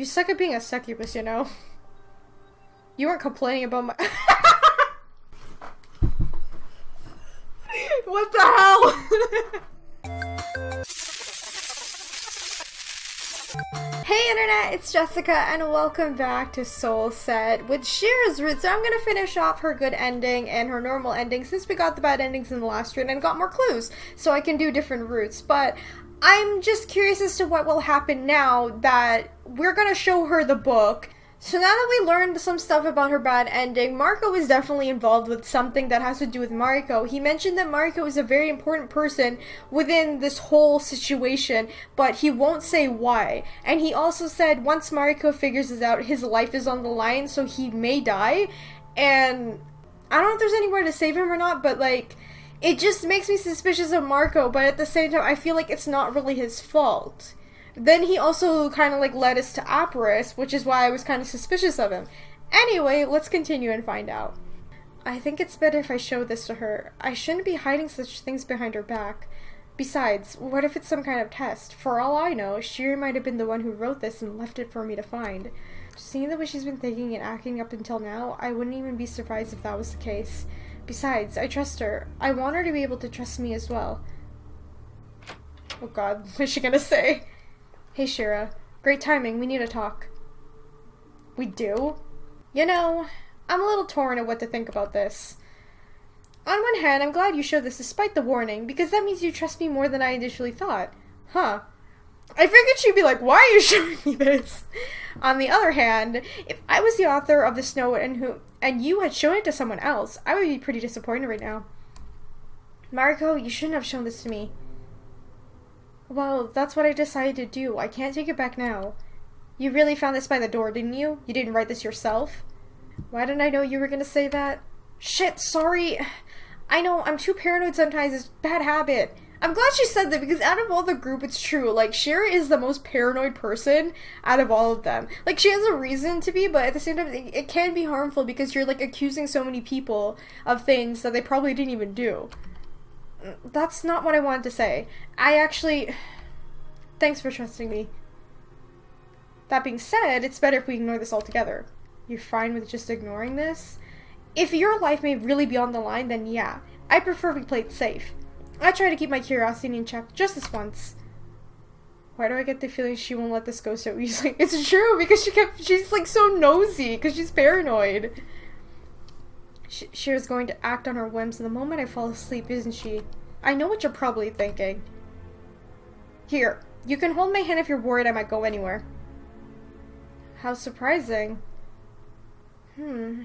You suck at being a succubus, you know? You weren't complaining about my- What the hell? Hey internet, it's Jessica and welcome back to SoulSet with Shira's route. So I'm gonna finish off her good ending and her normal ending since we got the bad endings in the last route and got more clues so I can do different routes. But I'm just curious as to what will happen now that we're gonna show her the book. So now that we learned some stuff about her bad ending, Mariko is definitely involved with something that has to do with Mariko. He mentioned that Mariko is a very important person within this whole situation, but he won't say why. And he also said once Mariko figures this out, his life is on the line, so he may die. And I don't know if there's anywhere to save him or not, but like, it just makes me suspicious of Mariko, but at the same time, I feel like it's not really his fault. Then he also kind of like led us to Aparis, which is why I was kind of suspicious of him. Anyway, let's continue and find out. I think it's better if I show this to her. I shouldn't be hiding such things behind her back. Besides, what if it's some kind of test? For all I know, Shirr might have been the one who wrote this and left it for me to find. Seeing the way she's been thinking and acting up until now, I wouldn't even be surprised if that was the case. Besides, I trust her. I want her to be able to trust me as well. Oh god, what's she gonna say? Hey Shira, great timing, we need to talk. We do? You know, I'm a little torn of what to think about this. On one hand, I'm glad you showed this despite the warning, because that means you trust me more than I initially thought. Huh. I figured she'd be like, why are you showing me this? On the other hand, if I was the author of this note and you had shown it to someone else, I would be pretty disappointed right now. Mariko, you shouldn't have shown this to me. Well, that's what I decided to do. I can't take it back now. You really found this by the door, didn't you? You didn't write this yourself? Why didn't I know you were gonna say that? Shit, sorry. I know, I'm too paranoid sometimes. It's a bad habit. I'm glad she said that because out of all the group, it's true. Like, Shira is the most paranoid person out of all of them. Like, she has a reason to be, but at the same time, it can be harmful because you're, like, accusing so many people of things that they probably didn't even do. That's not what I wanted to say. Thanks for trusting me. That being said, it's better if we ignore this altogether. You're fine with just ignoring this? If your life may really be on the line, then yeah. I prefer we play it safe. I try to keep my curiosity in check just this once. Why do I get the feeling she won't let this go so easily? It's true, because she's like so nosy, because she's paranoid. Shira's going to act on her whims the moment I fall asleep, isn't she? I know what you're probably thinking. Here, you can hold my hand if you're worried I might go anywhere. How surprising.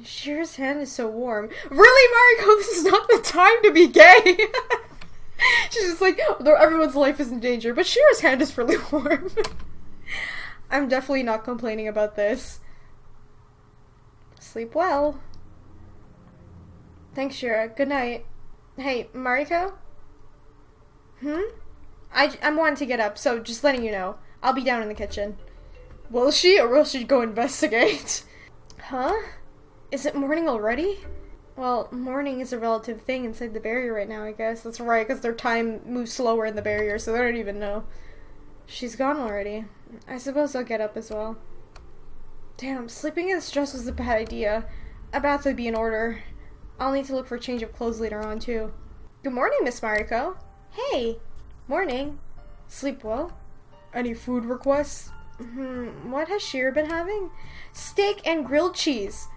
Shira's hand is so warm. Really, Mariko, this is not the time to be gay! She's just like, everyone's life is in danger, but Shira's hand is really warm. I'm definitely not complaining about this. Sleep well. Thanks, Shira. Good night. Hey, Mariko? I'm wanting to get up, so just letting you know. I'll be down in the kitchen. Will she, or will she go investigate? Huh? Is it morning already? Well, morning is a relative thing inside the barrier right now, I guess. That's right, because their time moves slower in the barrier, so they don't even know. She's gone already. I suppose I'll get up as well. Damn, sleeping in this dress was a bad idea. A bath would be in order. I'll need to look for a change of clothes later on, too. Good morning, Miss Mariko. Hey. Morning. Sleep well? Any food requests? What has Shirr been having? Steak and grilled cheese.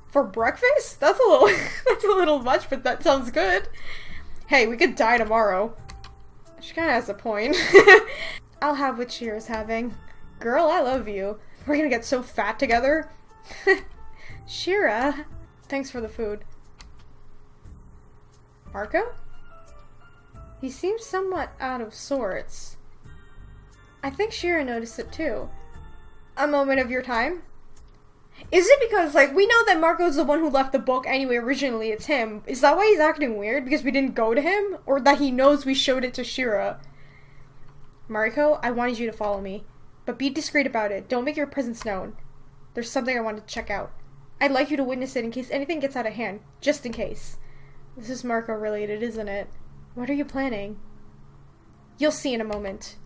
For breakfast? That's a little much, but that sounds good. Hey, we could die tomorrow. She kinda has a point. I'll have what Shirr's having. Girl, I love you. We're gonna get so fat together. Shira. Thanks for the food. Mariko? He seems somewhat out of sorts. I think Shira noticed it too. A moment of your time? Is it because, like, we know that Mariko's the one who left the book anyway, originally it's him. Is that why he's acting weird? Because we didn't go to him? Or that he knows we showed it to Shira? Mariko, I wanted you to follow me. But be discreet about it. Don't make your presence known. There's something I wanted to check out. I'd like you to witness it in case anything gets out of hand. Just in case. This is Mariko related, isn't it? What are you planning? You'll see in a moment.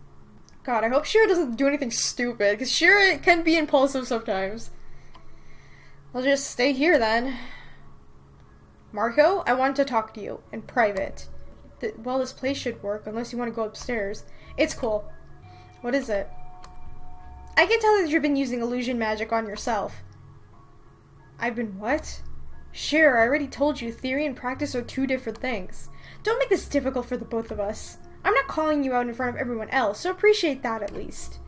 God, I hope Shira doesn't do anything stupid, because Shira can be impulsive sometimes. I'll just stay here then. Mariko, I want to talk to you in private. Well, this place should work, unless you want to go upstairs. It's cool. What is it? I can tell that you've been using illusion magic on yourself. I've been what? Shirr, I already told you, theory and practice are two different things. Don't make this difficult for the both of us. I'm not calling you out in front of everyone else, so appreciate that at least.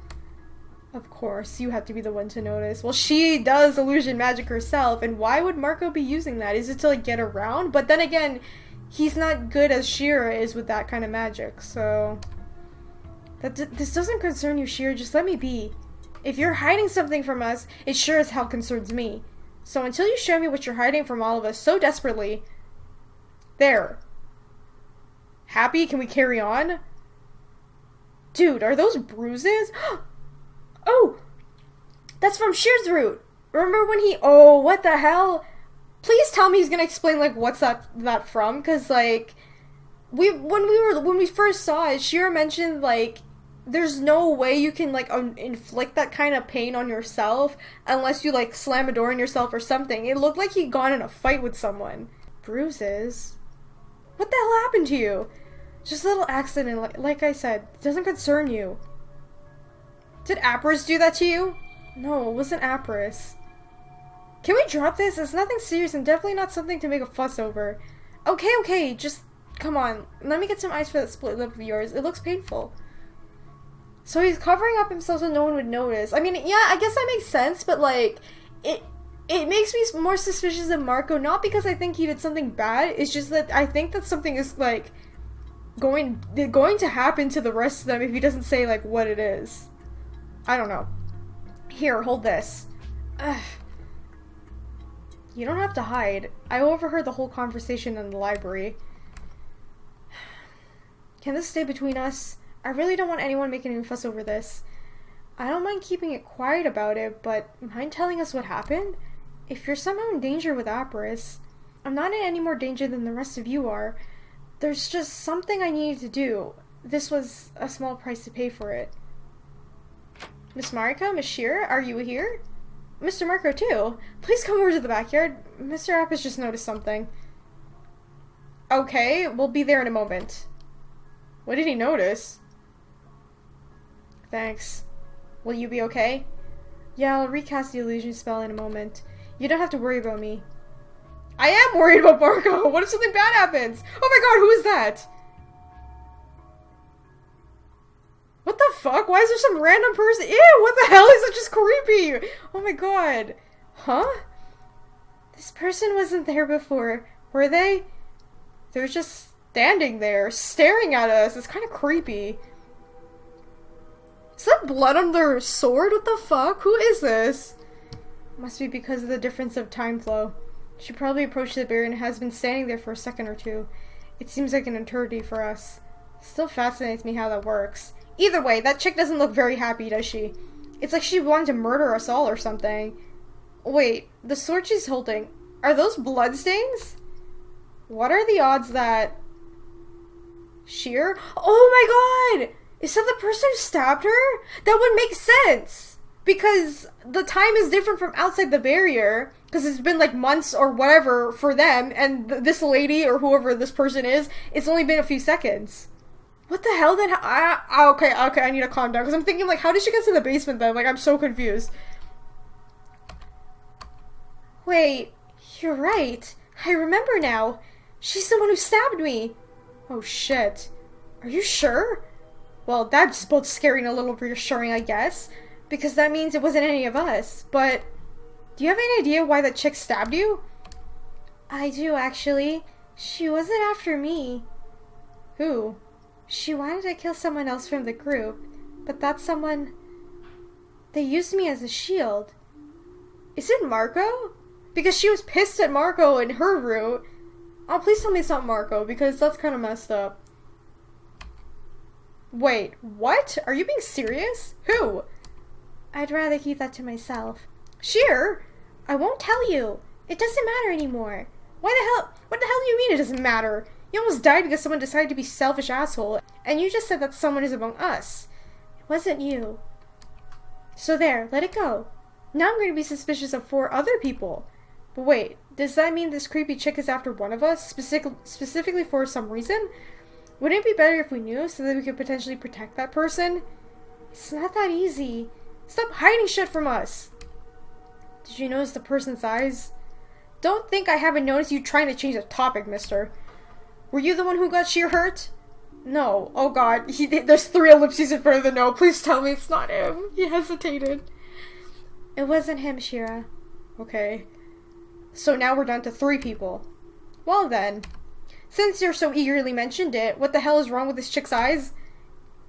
Of course, you have to be the one to notice. Well, she does illusion magic herself, and why would Mariko be using that? Is it to, like, get around? But then again, he's not good as Shira is with that kind of magic, so... This doesn't concern you, Shirr, just let me be. If you're hiding something from us, it sure as hell concerns me. So until you show me what you're hiding from all of us so desperately... There. Happy? Can we carry on? Dude, are those bruises? Oh! That's from Shirr's root! Remember when he... Oh, what the hell? Please tell me he's gonna explain, like, what's that from? Because, like... When we first saw it, Shira mentioned, like... There's no way you can, like, inflict that kind of pain on yourself unless you, like, slam a door on yourself or something. It looked like he'd gone in a fight with someone. Bruises? What the hell happened to you? Just a little accident, like I said. It doesn't concern you. Did Apris do that to you? No, it wasn't Apris. Can we drop this? It's nothing serious and definitely not something to make a fuss over. Okay, just... Come on. Let me get some ice for that split lip of yours. It looks painful. So he's covering up himself so no one would notice. I mean, yeah, I guess that makes sense, but, like, it makes me more suspicious of Mariko, not because I think he did something bad, it's just that I think that something is, like, going to happen to the rest of them if he doesn't say, like, what it is. I don't know. Here, hold this. Ugh. You don't have to hide. I overheard the whole conversation in the library. Can this stay between us? I really don't want anyone making any fuss over this. I don't mind keeping it quiet about it, but mind telling us what happened? If you're somehow in danger with Apris, I'm not in any more danger than the rest of you are. There's just something I needed to do. This was a small price to pay for it. Miss Mariko, Miss Shira, are you here? Mr. Mariko, too. Please come over to the backyard. Mr. Apris just noticed something. Okay, we'll be there in a moment. What did he notice? Thanks. Will you be okay? Yeah, I'll recast the illusion spell in a moment. You don't have to worry about me. I am worried about Mariko! What if something bad happens? Oh my god, who is that? What the fuck? Why is there some random person? Ew, what the hell? Is that just creepy? Oh my god. Huh? This person wasn't there before, were they? They're just standing there, staring at us. It's kind of creepy. Is that blood on their sword? What the fuck? Who is this? Must be because of the difference of time flow. She probably approached the barrier and has been standing there for a second or two. It seems like an eternity for us. Still fascinates me how that works. Either way, that chick doesn't look very happy, does she? It's like she wanted to murder us all or something. Wait, the sword she's holding, are those bloodstains? What are the odds that... Shirr? Oh my god! Is that the person who stabbed her? That would make sense! Because the time is different from outside the barrier, because it's been like months or whatever for them, and this lady or whoever this person is, it's only been a few seconds. What the hell then? Okay, I need to calm down, because I'm thinking, like, how did she get to the basement then? Like, I'm so confused. Wait, you're right. I remember now. She's the one who stabbed me. Oh shit. Are you sure? Well, that's both scary and a little reassuring, I guess. Because that means it wasn't any of us. But, do you have any idea why that chick stabbed you? I do, actually. She wasn't after me. Who? She wanted to kill someone else from the group. But that someone... They used me as a shield. Is it Mariko? Because she was pissed at Mariko and her route. Oh, please tell me it's not Mariko, because that's kind of messed up. Wait, what? Are you being serious? Who? I'd rather keep that to myself. Shirr? I won't tell you. It doesn't matter anymore. What the hell do you mean it doesn't matter? You almost died because someone decided to be selfish asshole, and you just said that someone is among us. Wasn't you. So there, let it go. Now I'm going to be suspicious of 4 other people. But wait, does that mean this creepy chick is after one of us, specifically for some reason? Wouldn't it be better if we knew, so that we could potentially protect that person? It's not that easy. Stop hiding shit from us! Did you notice the person's eyes? Don't think I haven't noticed you trying to change the topic, mister. Were you the one who got Shirr hurt? No. Oh god, there's 3 ellipses in front of the no. Please tell me it's not him. He hesitated. It wasn't him, Shira. Okay. So now we're down to 3 people. Well then. Since you're so eagerly mentioned it, what the hell is wrong with this chick's eyes?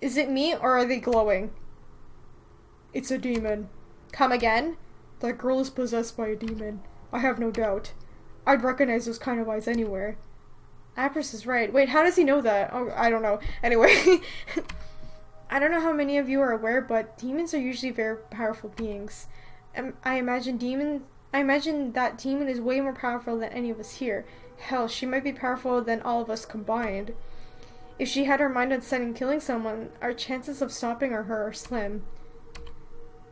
Is it me, or are they glowing? It's a demon. Come again? That girl is possessed by a demon. I have no doubt. I'd recognize those kind of eyes anywhere. Apris is right. Wait, how does he know that? Oh, I don't know. Anyway. I don't know how many of you are aware, but demons are usually very powerful beings. I imagine that demon is way more powerful than any of us here. Hell, she might be powerful than all of us combined. If she had her mind on setting killing someone, our chances of stopping her are slim.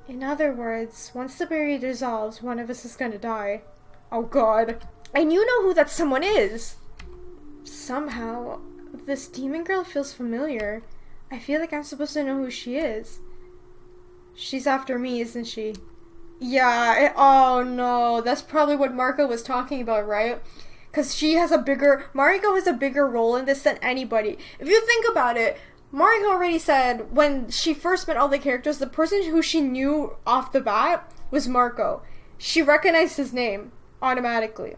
In other words, once the barrier dissolves, one of us is gonna die. Oh god. And you know who that someone is! Somehow, this demon girl feels familiar. I feel like I'm supposed to know who she is. She's after me, isn't she? Yeah, oh no, that's probably what Mariko was talking about, right? Because Mariko has a bigger role in this than anybody. If you think about it, Mariko already said when she first met all the characters, the person who she knew off the bat was Mariko. She recognized his name automatically.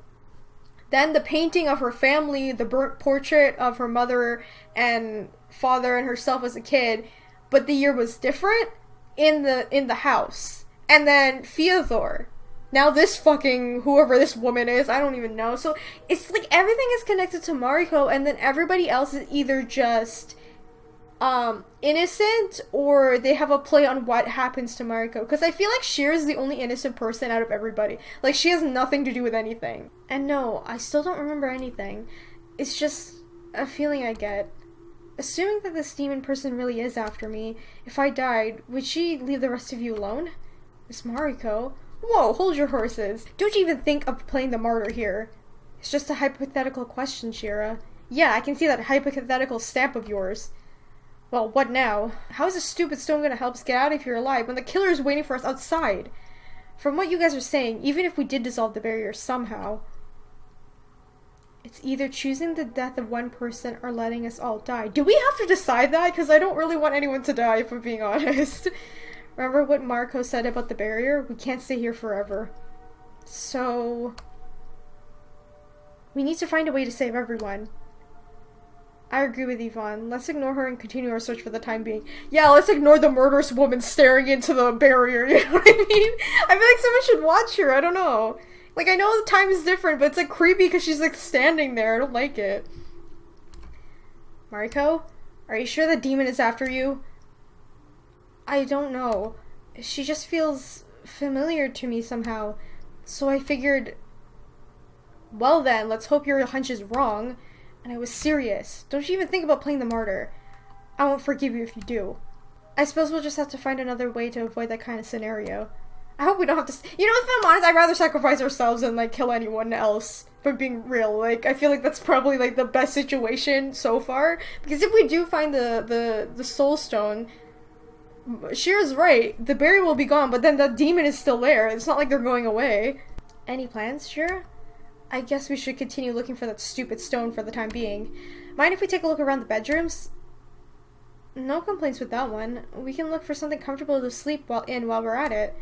Then the painting of her family, the burnt portrait of her mother and father and herself as a kid, but the year was different in the house. And then Fyodor. Now this fucking, whoever this woman is, I don't even know. So it's like everything is connected to Mariko, and then everybody else is either just innocent, or they have a play on what happens to Mariko. Because I feel like Shirr is the only innocent person out of everybody. Like, she has nothing to do with anything. And no, I still don't remember anything. It's just a feeling I get. Assuming that this demon person really is after me, if I died, would she leave the rest of you alone? Miss Mariko? Whoa, hold your horses. Don't you even think of playing the martyr here. It's just a hypothetical question, Shira. Yeah, I can see that hypothetical stamp of yours. Well, what now? How is a stupid stone gonna help us get out of here alive when the killer is waiting for us outside? From what you guys are saying, even if we did dissolve the barrier somehow, it's either choosing the death of one person or letting us all die. Do we have to decide that? Because I don't really want anyone to die, if I'm being honest. Remember what Mariko said about the barrier? We can't stay here forever. So we need to find a way to save everyone. I agree with Yvonne. Let's ignore her and continue our search for the time being. Yeah, let's ignore the murderous woman staring into the barrier, you know what I mean? I feel like someone should watch her, I don't know. Like, I know the time is different, but it's like creepy because she's like standing there. I don't like it. Mariko? Are you sure the demon is after you? I don't know. She just feels familiar to me somehow. So I figured, well then, let's hope your hunch is wrong. And I was serious. Don't you even think about playing the martyr. I won't forgive you if you do. I suppose we'll just have to find another way to avoid that kind of scenario. I hope we don't have to... You know, if I'm honest, I'd rather sacrifice ourselves than, like, kill anyone else. For being real. Like, I feel like that's probably, like, the best situation so far. Because if we do find the soul stone, Shira's right. The barrier will be gone, but then the demon is still there. It's not like they're going away. Any plans, Shira? I guess we should continue looking for that stupid stone for the time being. Mind if we take a look around the bedrooms? No complaints with that one. We can look for something comfortable to sleep while we're at it.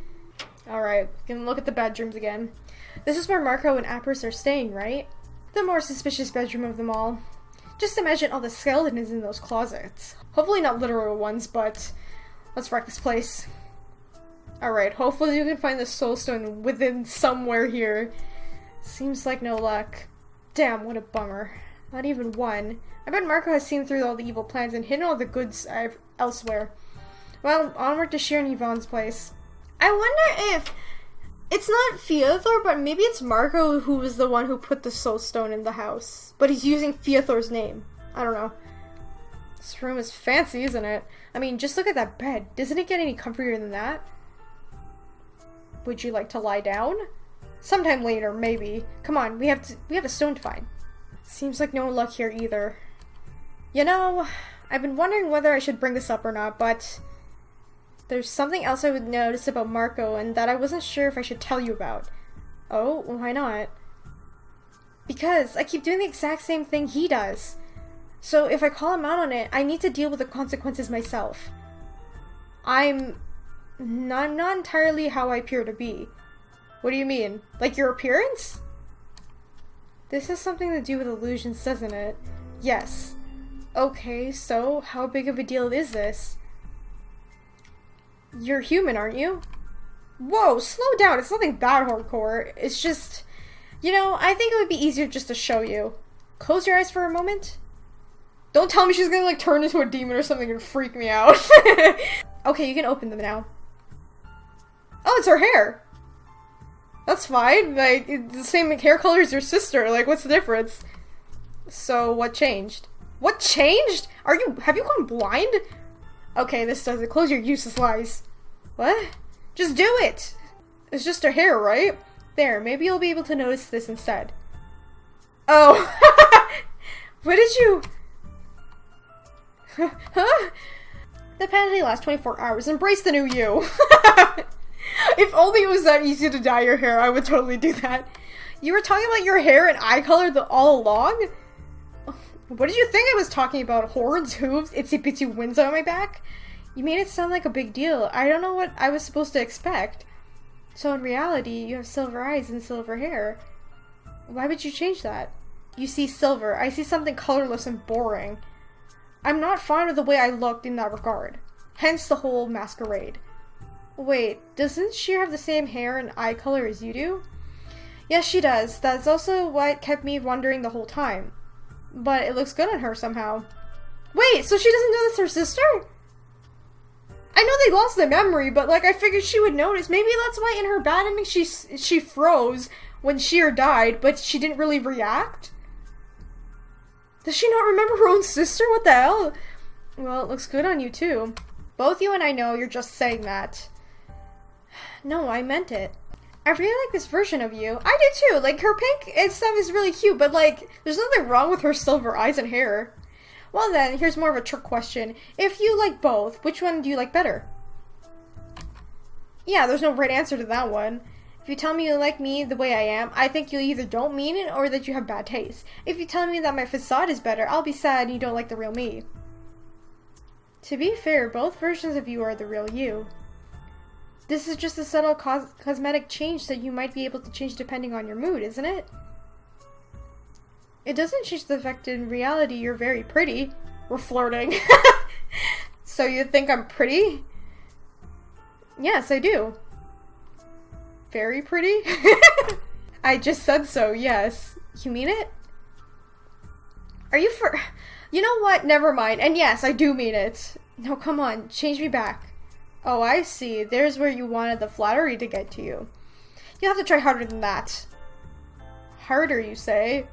Alright, we can look at the bedrooms again. This is where Mariko and Apris are staying, right? The more suspicious bedroom of them all. Just imagine all the skeletons in those closets. Hopefully not literal ones, but let's wreck this place. Alright, hopefully you can find the soul stone within somewhere here. Seems like no luck. Damn, what a bummer. Not even one. I bet Mariko has seen through all the evil plans and hidden all the goods elsewhere. Well, onward to Shirr and Yvonne's place. I wonder if it's not Fyodor, but maybe it's Mariko who was the one who put the soul stone in the house. But he's using Fyodor's name. I don't know. This room is fancy, isn't it? I mean, just look at that bed. Doesn't it get any comfier than that? Would you like to lie down? Sometime later, maybe. Come on, we have a stone to find. Seems like no luck here either. You know, I've been wondering whether I should bring this up or not, but there's something else I would notice about Mariko and that I wasn't sure if I should tell you about. Oh, why not? Because I keep doing the exact same thing he does. So if I call him out on it, I need to deal with the consequences myself. I'm not entirely how I appear to be. What do you mean? Like your appearance? This has something to do with illusions, doesn't it? Yes. Okay, so how big of a deal is this? You're human, aren't you? Whoa, slow down. It's nothing that hardcore. It's just, you know, I think it would be easier just to show you. Close your eyes for a moment. Don't tell me she's gonna like turn into a demon or something and freak me out. Okay, you can open them now. Oh, it's her hair. That's fine. Like, it's the same hair color as your sister. Like, what's the difference? So, what changed? What changed? Have you gone blind? Okay, this does it. Close your useless lies. What? Just do it! It's just her hair, right? There, maybe you'll be able to notice this instead. Oh! What did you... Huh? The penalty lasts 24 hours. Embrace the new you! If only it was that easy to dye your hair, I would totally do that. You were talking about your hair and eye color all along? What did you think I was talking about? Horns, hooves, itsy bitsy winds on my back? You made it sound like a big deal. I don't know what I was supposed to expect. So in reality, you have silver eyes and silver hair. Why would you change that? You see silver. I see something colorless and boring. I'm not fond of the way I looked in that regard. Hence the whole masquerade. Wait, doesn't she have the same hair and eye color as you do? Yes, she does. That's also what kept me wondering the whole time. But it looks good on her somehow. Wait, so she doesn't know that's her sister? I know they lost their memory, but like I figured she would notice. Maybe that's why in her bad ending she froze when Shirr died, but she didn't really react? Does she not remember her own sister? What the hell? Well, it looks good on you too. Both you and I know you're just saying that. No, I meant it. I really like this version of you. I do too. Like, her pink and stuff is really cute, but like, there's nothing wrong with her silver eyes and hair. Well then, here's more of a trick question. If you like both, which one do you like better? Yeah, there's no right answer to that one. If you tell me you like me the way I am, I think you either don't mean it or that you have bad taste. If you tell me that my facade is better, I'll be sad you don't like the real me. To be fair, both versions of you are the real you. This is just a subtle cosmetic change that you might be able to change depending on your mood, isn't it? It doesn't change the fact in reality you're very pretty. We're flirting. So you think I'm pretty? Yes, I do. Very pretty? I just said so, yes. You mean it? Are you for... You know what? Never mind. And yes, I do mean it. No, come on. Change me back. Oh, I see. There's where you wanted the flattery to get to you. You'll have to try harder than that. Harder, you say?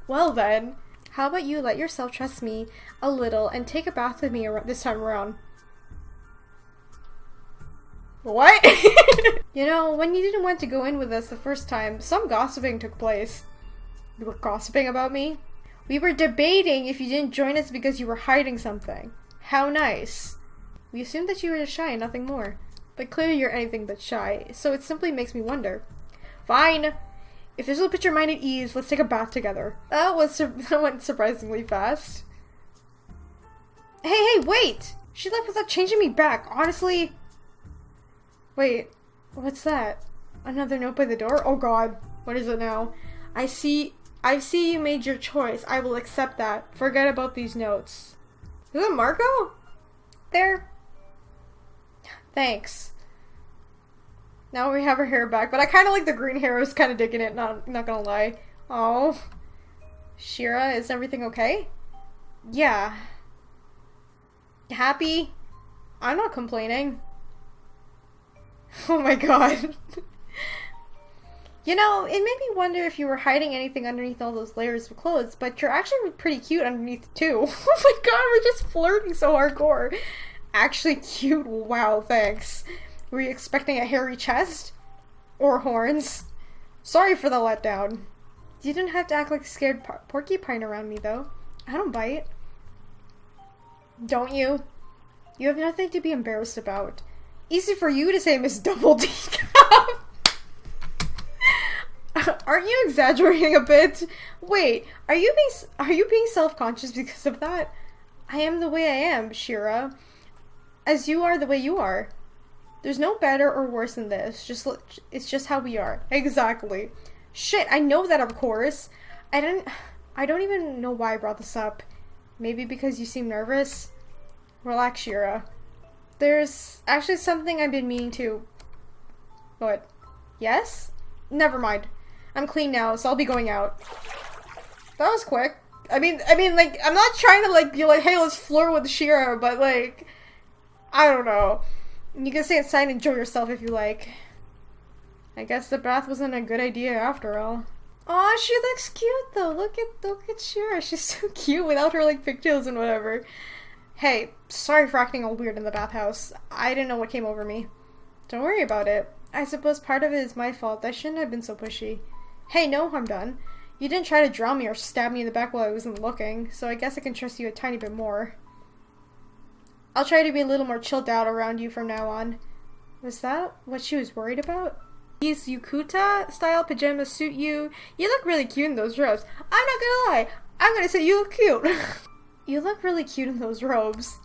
Well then. How about you let yourself trust me a little and take a bath with me this time around? What? You know, when you didn't want to go in with us the first time, some gossiping took place. You were gossiping about me? We were debating if you didn't join us because you were hiding something. How nice. We assumed that you were shy and nothing more. But clearly you're anything but shy, so it simply makes me wonder. Fine! If this will put your mind at ease, let's take a bath together. That went surprisingly fast. Hey, wait! She left without changing me back, honestly. Wait, what's that? Another note by the door? Oh god, what is it now? I see you made your choice. I will accept that. Forget about these notes. Is it Mariko? There. Thanks. Now we have her hair back, but I kind of like the green hair. I was kind of digging it, not gonna lie. Oh. Shira, is everything okay? Yeah. Happy? I'm not complaining. Oh my god. You know, it made me wonder if you were hiding anything underneath all those layers of clothes, but you're actually pretty cute underneath too. Oh my god, we're just flirting so hardcore. Actually cute? Wow, thanks. Were you expecting a hairy chest? Or horns? Sorry for the letdown. You didn't have to act like a scared porcupine around me, though. I don't bite. Don't you? You have nothing to be embarrassed about. Easy for you to say, Miss Double D. Aren't you exaggerating a bit? Wait, are you being self-conscious because of that? I am the way I am, Shira. As you are the way you are. There's no better or worse than this. It's just how we are. Exactly. Shit, I know that, of course. I don't even know why I brought this up. Maybe because you seem nervous? Relax, Shira. There's actually something I've been meaning to... What? Yes? Never mind. I'm clean now, so I'll be going out. That was quick. I mean, like, I'm not trying to, like, be like, hey, let's flirt with Shira, but, like, I don't know. You can stay inside and enjoy yourself if you like. I guess the bath wasn't a good idea after all. Aw, she looks cute though. Look at Shira. She's so cute without her like pigtails and whatever. Hey, sorry for acting all weird in the bathhouse. I didn't know what came over me. Don't worry about it. I suppose part of it is my fault. I shouldn't have been so pushy. Hey, no harm done. You didn't try to drown me or stab me in the back while I wasn't looking, so I guess I can trust you a tiny bit more. I'll try to be a little more chilled out around you from now on. Was that what she was worried about? These Yukuta-style pajamas suit you. You look really cute in those robes. I'm not gonna lie. I'm gonna say you look cute. You look really cute in those robes.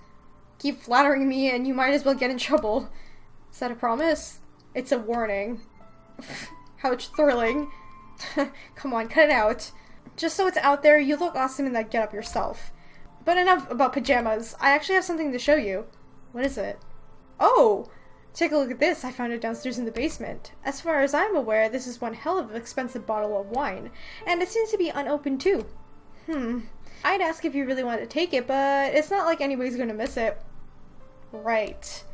Keep flattering me and you might as well get in trouble. Is that a promise? It's a warning. How thrilling. Come on, cut it out. Just so it's out there, you look awesome in that getup yourself. But enough about pajamas. I actually have something to show you. What is it? Oh! Take a look at this. I found it downstairs in the basement. As far as I'm aware, this is one hell of an expensive bottle of wine. And it seems to be unopened too. I'd ask if you really wanted to take it, but it's not like anybody's gonna miss it. Right.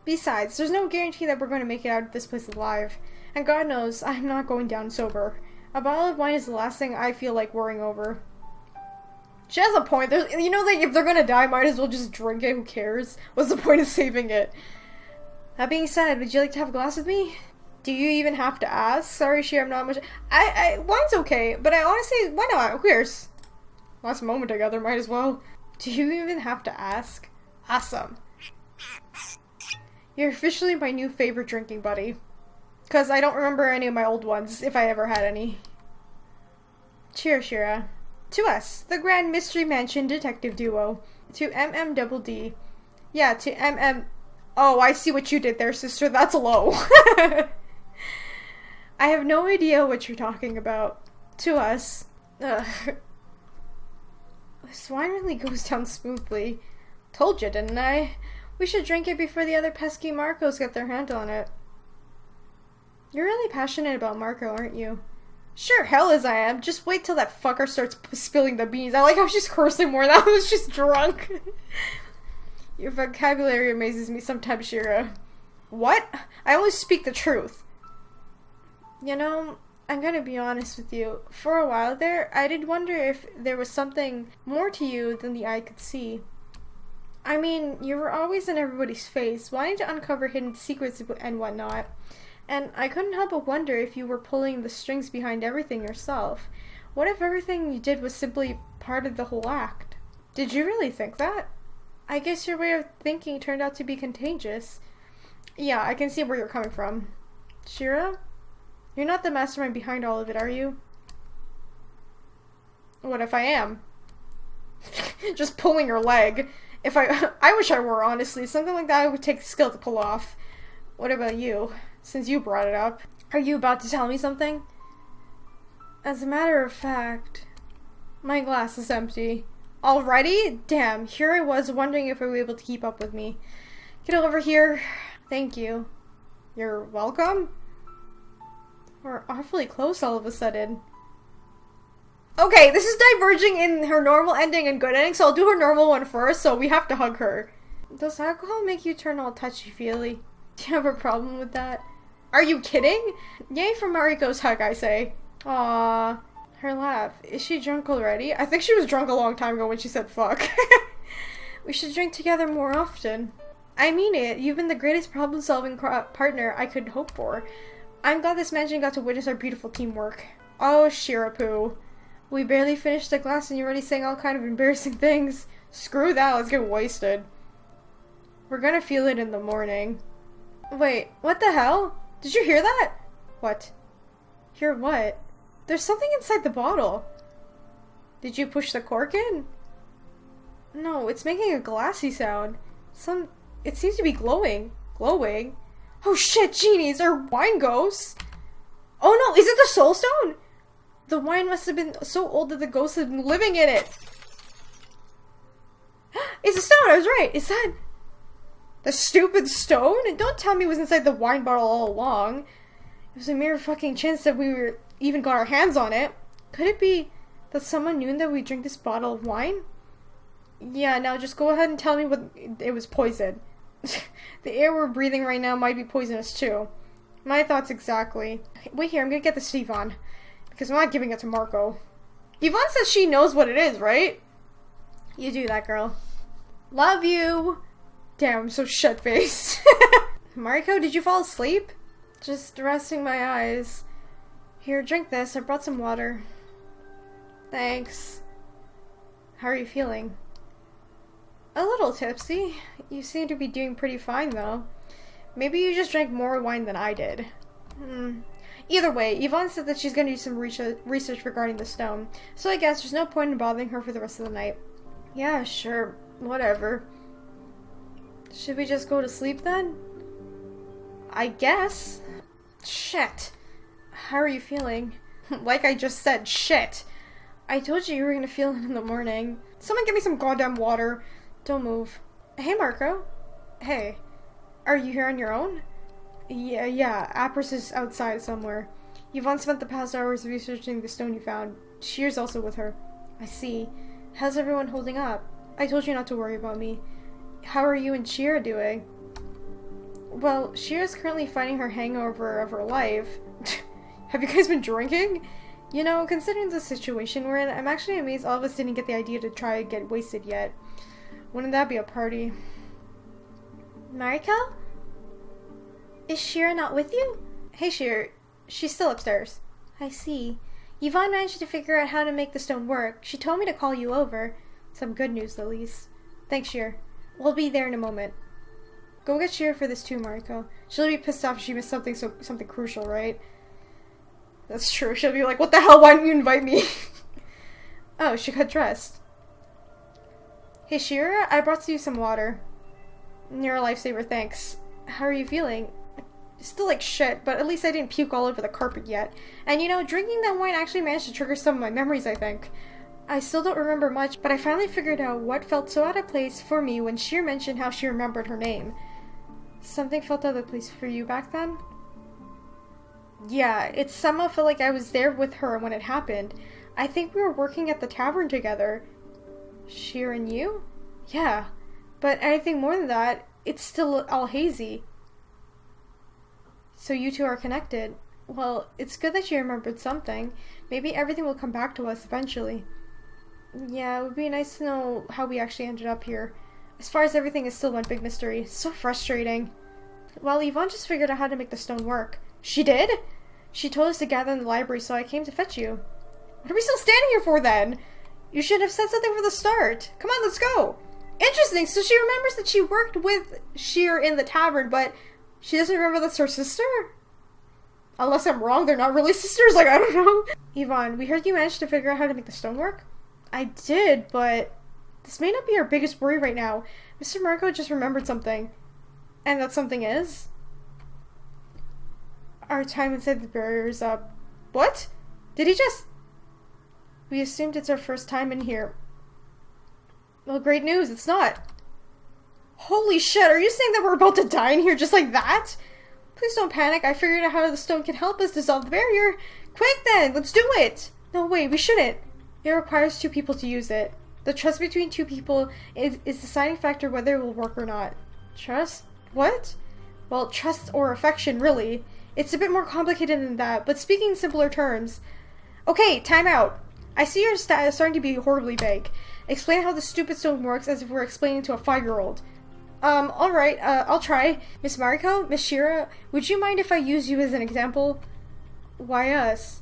Besides, there's no guarantee that we're going to make it out of this place alive. And God knows, I'm not going down sober. A bottle of wine is the last thing I feel like worrying over. She has a point. You know, like, if they're gonna die, might as well just drink it. Who cares? What's the point of saving it? That being said, would you like to have a glass with me? Do you even have to ask? Sorry, Shira, I'm not much... wine's okay, but I honestly... Why not? Who cares? Last moment together, might as well. Do you even have to ask? Awesome. You're officially my new favorite drinking buddy. Because I don't remember any of my old ones, if I ever had any. Cheers, Shira. To us, the Grand Mystery Mansion Detective Duo. To MMDD. Yeah, to MM... Oh, I see what you did there, sister. That's low. I have no idea what you're talking about. To us. Ugh. This wine really goes down smoothly. Told you, didn't I? We should drink it before the other pesky Marikos get their handle on it. You're really passionate about Mariko, aren't you? Sure, hell as I am. Just wait till that fucker starts spilling the beans. I like how she's cursing more now that she's drunk. Your vocabulary amazes me sometimes, Shira. What? I always speak the truth. You know, I'm gonna be honest with you. For a while there, I did wonder if there was something more to you than the eye could see. I mean, you were always in everybody's face, wanting to uncover hidden secrets and whatnot. And I couldn't help but wonder if you were pulling the strings behind everything yourself. What if everything you did was simply part of the whole act? Did you really think that? I guess your way of thinking turned out to be contagious. Yeah, I can see where you're coming from. Shira? You're not the mastermind behind all of it, are you? What if I am? Just pulling your leg. I wish I were, honestly. Something like that would take skill to pull off. What about you? Since you brought it up. Are you about to tell me something? As a matter of fact, my glass is empty. Already? Damn, here I was wondering if I were able to keep up with me. Get over here. Thank you. You're welcome? We're awfully close all of a sudden. Okay, this is diverging in her normal ending and good ending, so I'll do her normal one first, so we have to hug her. Does alcohol make you turn all touchy-feely? Do you have a problem with that? Are you kidding? Yay for Mariko's hug, I say. Aww. Her laugh. Is she drunk already? I think she was drunk a long time ago when she said fuck. We should drink together more often. I mean it. You've been the greatest problem-solving partner I could hope for. I'm glad this mansion got to witness our beautiful teamwork. Oh, Shirapoo. We barely finished the glass and you're already saying all kind of embarrassing things. Screw that, let's get wasted. We're gonna feel it in the morning. Wait, what the hell? Did you hear that? What? Hear what? There's something inside the bottle. Did you push the cork in? No, it's making a glassy sound. It seems to be glowing. Glowing? Oh shit, genies, or wine ghosts! Oh no, is it the soul stone? The wine must have been so old that the ghosts have been living in it. It's a stone, I was right. Is that the stupid stone? And don't tell me it was inside the wine bottle all along. It was a mere fucking chance that we even got our hands on it. Could it be that someone knew that we drink this bottle of wine? Yeah, now just go ahead and tell me what it was poison. The air we're breathing right now might be poisonous too. My thoughts exactly. Wait here, I'm gonna get this to Yvonne. Because I'm not giving it to Mariko. Yvonne says she knows what it is, right? You do that, girl. Love you! Damn, I'm so shut-faced. Mariko, did you fall asleep? Just resting my eyes. Here, drink this. I brought some water. Thanks. How are you feeling? A little tipsy. You seem to be doing pretty fine, though. Maybe you just drank more wine than I did. Either way, Yvonne said that she's going to do some research regarding the stone, so I guess there's no point in bothering her for the rest of the night. Yeah, sure. Whatever. Should we just go to sleep then? I guess. Shit. How are you feeling? Like I just said, shit. I told you were going to feel it in the morning. Someone get me some goddamn water. Don't move. Hey, Mariko. Hey. Are you here on your own? Yeah. Apris is outside somewhere. Yvonne spent the past hours researching the stone you found. Shirr's also with her. I see. How's everyone holding up? I told you not to worry about me. How are you and Shira doing? Well, Shira's currently fighting her hangover of her life. Have you guys been drinking? You know, considering the situation we're in, I'm actually amazed all of us didn't get the idea to try and get wasted yet. Wouldn't that be a party? Mariko? Is Shira not with you? Hey, Shirr. She's still upstairs. I see. Yvonne managed to figure out how to make the stone work. She told me to call you over. Some good news, at least. Thanks, Shirr. We'll be there in a moment. Go get Shira for this too, Mariko. She'll be pissed off if she missed something crucial, right? That's true. She'll be like, what the hell? Why didn't you invite me? Oh, she got dressed. Hey, Shira, I brought you some water. You're a lifesaver, thanks. How are you feeling? Still like shit, but at least I didn't puke all over the carpet yet. And you know, drinking that wine actually managed to trigger some of my memories, I think. I still don't remember much, but I finally figured out what felt so out of place for me when Shirr mentioned how she remembered her name. Something felt out of place for you back then? Yeah, it somehow felt like I was there with her when it happened. I think we were working at the tavern together. Shirr and you? Yeah, but anything more than that, it's still all hazy. So you two are connected. Well, it's good that you remembered something. Maybe everything will come back to us eventually. Yeah, it would be nice to know how we actually ended up here. As far as everything is still one big mystery. So frustrating. Well, Yvonne just figured out how to make the stone work. She did? She told us to gather in the library, so I came to fetch you. What are we still standing here for then? You should have said something from the start. Come on, let's go. Interesting, so she remembers that she worked with Shirr in the tavern, but she doesn't remember that's her sister? Unless I'm wrong, they're not really sisters, like, I don't know. Yvonne, we heard you managed to figure out how to make the stone work? I did, but this may not be our biggest worry right now. Mr. Mariko just remembered something. And that something is? Our time inside the barrier is up. What? Did he just... We assumed it's our first time in here. Well, great news, it's not. Holy shit, are you saying that we're about to die in here just like that? Please don't panic, I figured out how the stone can help us dissolve the barrier. Quick then, let's do it! No, wait, we shouldn't. It requires 2 people to use it. The trust between 2 people is the deciding factor whether it will work or not. Trust? What? Well, trust or affection, really. It's a bit more complicated than that, but speaking in simpler terms. Okay, time out. I see you're starting to be horribly vague. Explain how the stupid stone works as if we're explaining to a 5-year-old. Alright, I'll try. Miss Mariko, Miss Shira, would you mind if I use you as an example? Why us?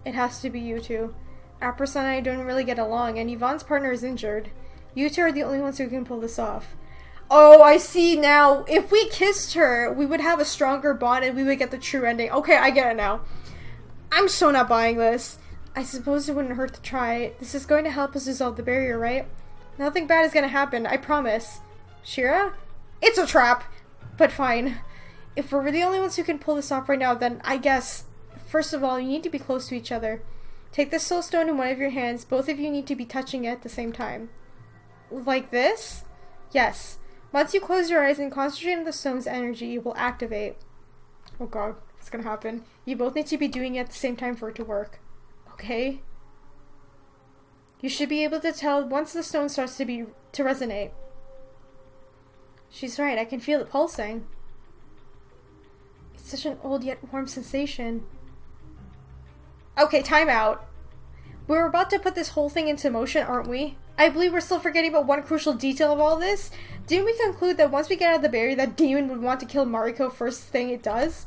It has to be you two. Apris and I don't really get along, and Yvonne's partner is injured. You two are the only ones who can pull this off. Oh, I see now. If we kissed her, we would have a stronger bond and we would get the true ending. Okay, I get it now. I'm so not buying this. I suppose it wouldn't hurt to try. This is going to help us dissolve the barrier, right? Nothing bad is going to happen, I promise. Shira? It's a trap. But fine. If we're the only ones who can pull this off right now, then I guess, first of all, you need to be close to each other. Take the soul stone in one of your hands. Both of you need to be touching it at the same time. Like this? Yes. Once you close your eyes and concentrate on the stone's energy, it will activate. Oh god, what's gonna happen? You both need to be doing it at the same time for it to work. Okay? You should be able to tell once the stone starts to resonate. She's right, I can feel it pulsing. It's such an old yet warm sensation. Okay, time out. We're about to put this whole thing into motion, aren't we? I believe we're still forgetting about one crucial detail of all this. Didn't we conclude that once we get out of the barrier, that demon would want to kill Mariko first thing it does?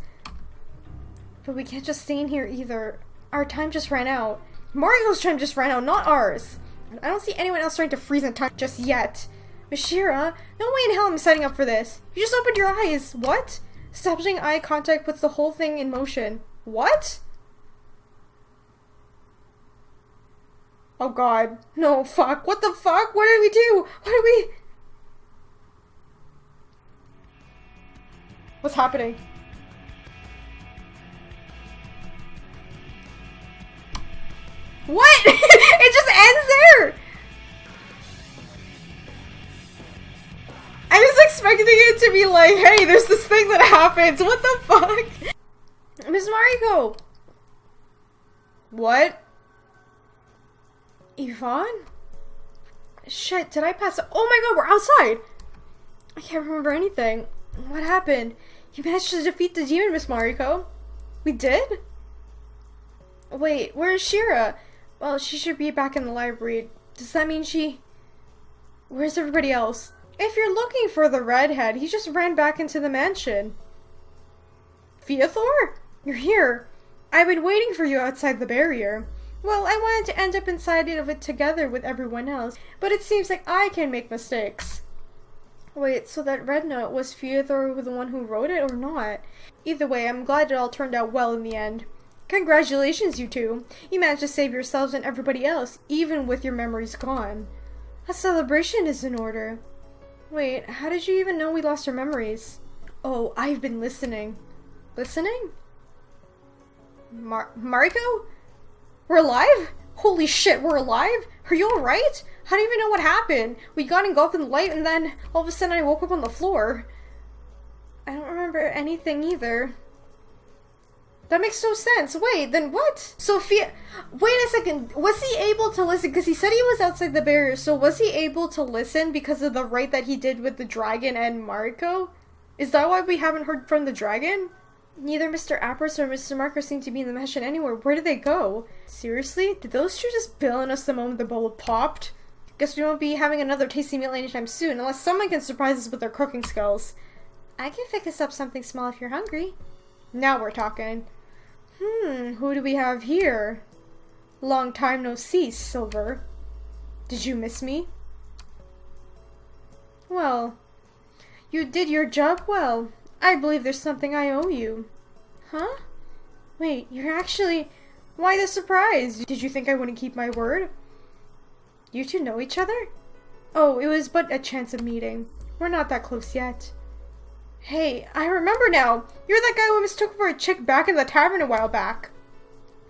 But we can't just stay in here either. Our time just ran out. Mariko's time just ran out, not ours. I don't see anyone else trying to freeze in time just yet. Miss Shira, no way in hell I'm setting up for this. You just opened your eyes. What? Establishing eye contact puts the whole thing in motion. What? Oh god. No, fuck. What the fuck? What did we do? What did we... What's happening? What? It just ends there! I was expecting it to be like, hey, there's this thing that happens. What the fuck? Miss Mariko! What? Yvonne? Shit, did I pass? Oh my god, we're outside! I can't remember anything. What happened? You managed to defeat the demon, Miss Mariko? We did? Wait, where is Shira? Well, she should be back in the library. Does that mean she... Where's everybody else? If you're looking for the redhead, he just ran back into the mansion. Theothor? You're here. I've been waiting for you outside the barrier. Well, I wanted to end up inside of it together with everyone else, but it seems like I can make mistakes. Wait, so that red note, was Theothor the one who wrote it or not? Either way, I'm glad it all turned out well in the end. Congratulations, you two. You managed to save yourselves and everybody else, even with your memories gone. A celebration is in order. Wait, how did you even know we lost our memories? Oh, I've been listening. Listening? Mariko? We're alive? Holy shit, we're alive? Are you alright? How do you even know what happened? We got engulfed in the light and then all of a sudden I woke up on the floor. I don't remember anything either. That makes no sense. Wait, then what? Sophia, wait a second. Was he able to listen? Because he said he was outside the barrier. So was he able to listen because of the raid that he did with the dragon and Mariko? Is that why we haven't heard from the dragon? Neither Mr. Apris or Mr. Marker seem to be in the mansion anywhere. Where did they go? Seriously? Did those two just bail on us the moment the bubble popped? Guess we won't be having another tasty meal anytime soon, unless someone can surprise us with their cooking skills. I can fix us up something small if you're hungry. Now we're talking. Who do we have here? Long time no see, Silver. Did you miss me? Well, you did your job well. I believe there's something I owe you. Huh? Wait, you're actually... Why the surprise? Did you think I wouldn't keep my word? You two know each other? Oh, it was but a chance of meeting. We're not that close yet. Hey, I remember now. You're that guy who mistook for a chick back in the tavern a while back.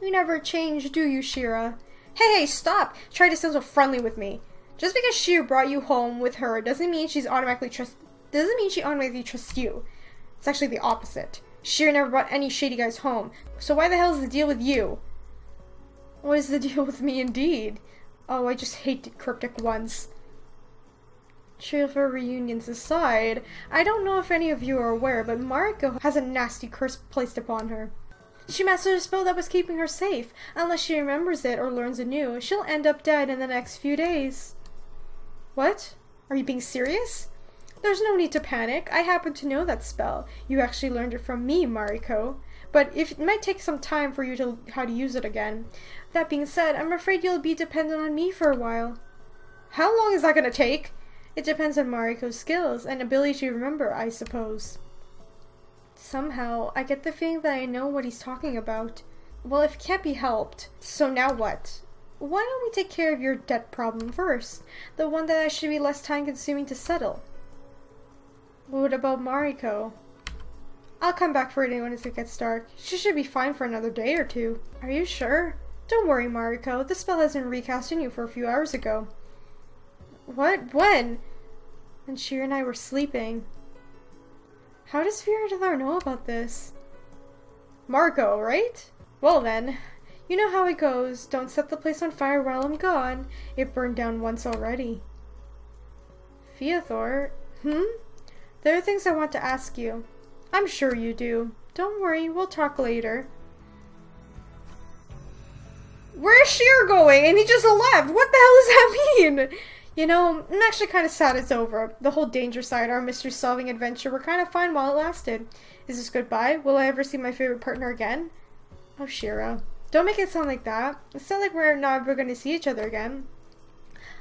You never change, do you, Shira? Hey, stop! Try to sound so friendly with me. Just because Shira brought you home with her doesn't mean she automatically trusts you. It's actually the opposite. Shira never brought any shady guys home. So why the hell is the deal with you? What is the deal with me indeed? Oh, I just hate cryptic ones. Trio for reunions aside, I don't know if any of you are aware, but Mariko has a nasty curse placed upon her. She mastered a spell that was keeping her safe. Unless she remembers it or learns anew, she'll end up dead in the next few days. What? Are you being serious? There's no need to panic. I happen to know that spell. You actually learned it from me, Mariko. But it might take some time for you to how to use it again. That being said, I'm afraid you'll be dependent on me for a while. How long is that gonna take? It depends on Mariko's skills and ability to remember, I suppose. Somehow, I get the feeling that I know what he's talking about. Well, if it can't be helped, so now what? Why don't we take care of your debt problem first? The one that should be less time-consuming to settle. What about Mariko? I'll come back for it when it gets dark. She should be fine for another day or two. Are you sure? Don't worry, Mariko. The spell has been recast in you for a few hours ago. What? When? And Shira and I were sleeping. How does Virador know about this? Mariko, right? Well then, you know how it goes. Don't set the place on fire while I'm gone. It burned down once already. Virador? There are things I want to ask you. I'm sure you do. Don't worry, we'll talk later. Where's Shirr going? And he just left! What the hell does that mean? You know, I'm actually kind of sad it's over. The whole danger side, our mystery-solving adventure were kind of fun while it lasted. Is this goodbye? Will I ever see my favorite partner again? Oh, Shira. Don't make it sound like that. It's not like we're not ever going to see each other again.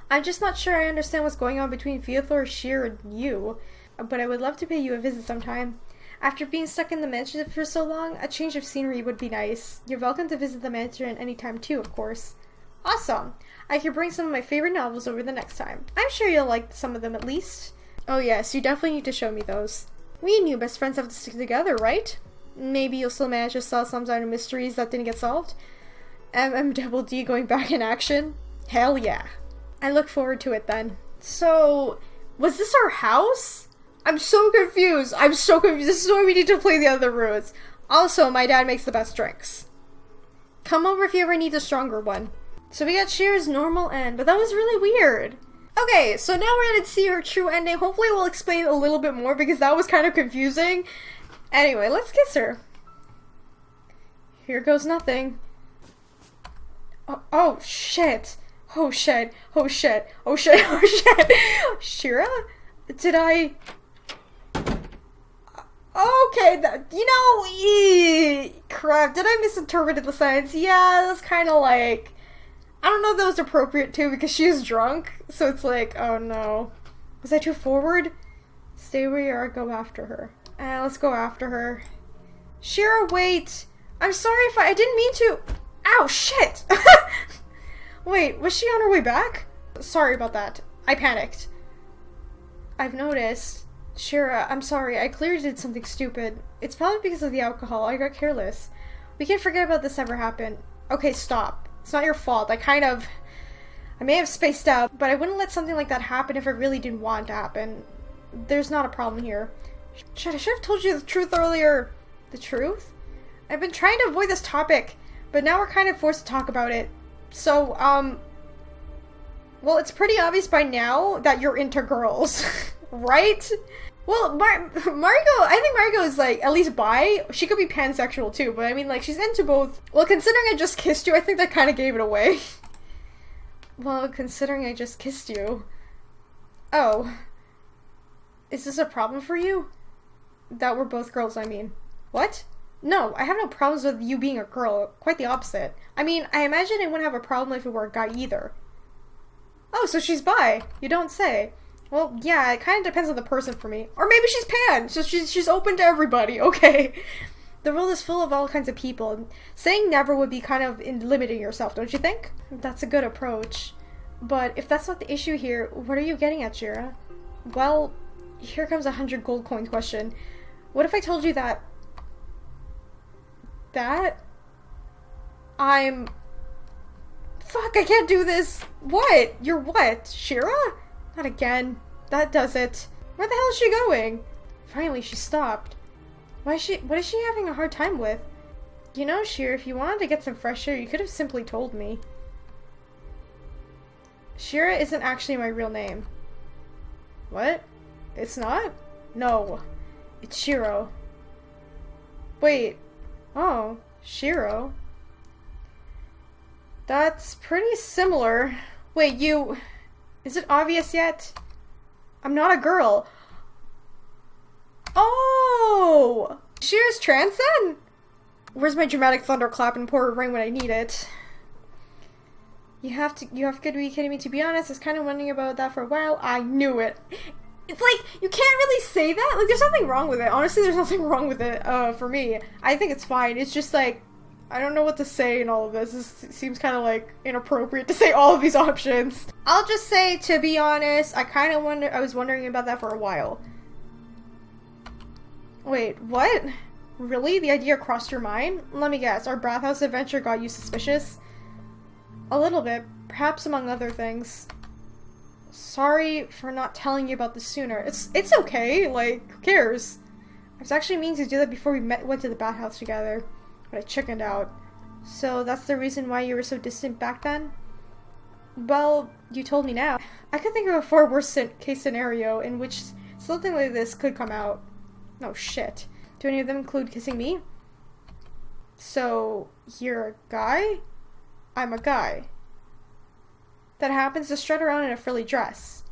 I'm just not sure I understand what's going on between Virador, Shirr, and you. But I would love to pay you a visit sometime. After being stuck in the mansion for so long, a change of scenery would be nice. You're welcome to visit the mansion anytime too, of course. Awesome! I could bring some of my favorite novels over the next time. I'm sure you'll like some of them at least. Oh yes, you definitely need to show me those. We and you best friends have to stick together, right? Maybe you'll still manage to solve some kind of mysteries that didn't get solved? MMDD going back in action? Hell yeah. I look forward to it then. So, was this our house? I'm so confused. This is why we need to play the other routes. Also, my dad makes the best drinks. Come over if you ever need a stronger one. So we got Shira's normal end, but that was really weird. Okay, so now we're gonna see her true ending. Hopefully we'll explain a little bit more because that was kind of confusing. Anyway, let's kiss her. Here goes nothing. Oh shit. Oh shit. Oh shit. Oh shit. Oh shit. Shira? Did I... Okay, crap, did I misinterpret the signs? Yeah, that's kind of like, I don't know if that was appropriate too, because she is drunk, so it's like, oh no. Was I too forward? Stay where you are, go after her. Let's go after her. Shira, wait! I'm sorry if I didn't mean to- Ow, shit! Wait, was she on her way back? Sorry about that. I panicked. I've noticed. Shira, I'm sorry, I clearly did something stupid. It's probably because of the alcohol, I got careless. We can't forget about this ever happened. Okay, stop. It's not your fault, I may have spaced out, but I wouldn't let something like that happen if I really didn't want it to happen. There's not a problem here. Shit, I should have told you the truth earlier. The truth? I've been trying to avoid this topic, but now we're kind of forced to talk about it. So, well, it's pretty obvious by now that you're into girls, right? Well, Mariko, I think Mariko is, like, at least bi. She could be pansexual, too, but I mean, like, she's into both. Well, considering I just kissed you, I think that kind of gave it away. Well, considering I just kissed you. Oh. Is this a problem for you? That we're both girls, I mean. What? No, I have no problems with you being a girl. Quite the opposite. I mean, I imagine I wouldn't have a problem if it were a guy either. Oh, so she's bi. You don't say. Well, yeah, it kind of depends on the person for me. Or maybe she's pan, so she's open to everybody, okay. The world is full of all kinds of people, and saying never would be kind of limiting yourself, don't you think? That's a good approach. But if that's not the issue here, what are you getting at, Shira? Well, here comes a 100 gold coin question. What if I told you that... I'm... Fuck, I can't do this! What? You're what? Shira? Not again. That does it. Where the hell is she going? Finally, she stopped. What is she having a hard time with? You know, Shirr, if you wanted to get some fresh air, you could have simply told me. Shira isn't actually my real name. What? It's not? No. It's Shiro. Wait. Oh. Shiro. That's pretty similar. Wait, you... Is it obvious yet? I'm not a girl. Oh! Shira's trans then? Where's my dramatic thunderclap and pour rain when I need it? You have to be kidding me. To be honest, I was kind of wondering about that for a while. I knew it. It's like, you can't really say that. Like, there's nothing wrong with it. Honestly, there's nothing wrong with it, for me. I think it's fine. It's just like, I don't know what to say in all of this. This seems kind of like inappropriate to say all of these options. I'll just say, to be honest, I was wondering about that for a while. Wait, what? Really? The idea crossed your mind? Let me guess, our bathhouse adventure got you suspicious? A little bit, perhaps among other things. Sorry for not telling you about this sooner. It's okay, like, who cares? I was actually meaning to do that before we went to the bathhouse together, but I chickened out. So that's the reason why you were so distant back then? Well, you told me now. I could think of a far worse case scenario in which something like this could come out. Oh shit. Do any of them include kissing me? So, you're a guy? I'm a guy that happens to strut around in a frilly dress.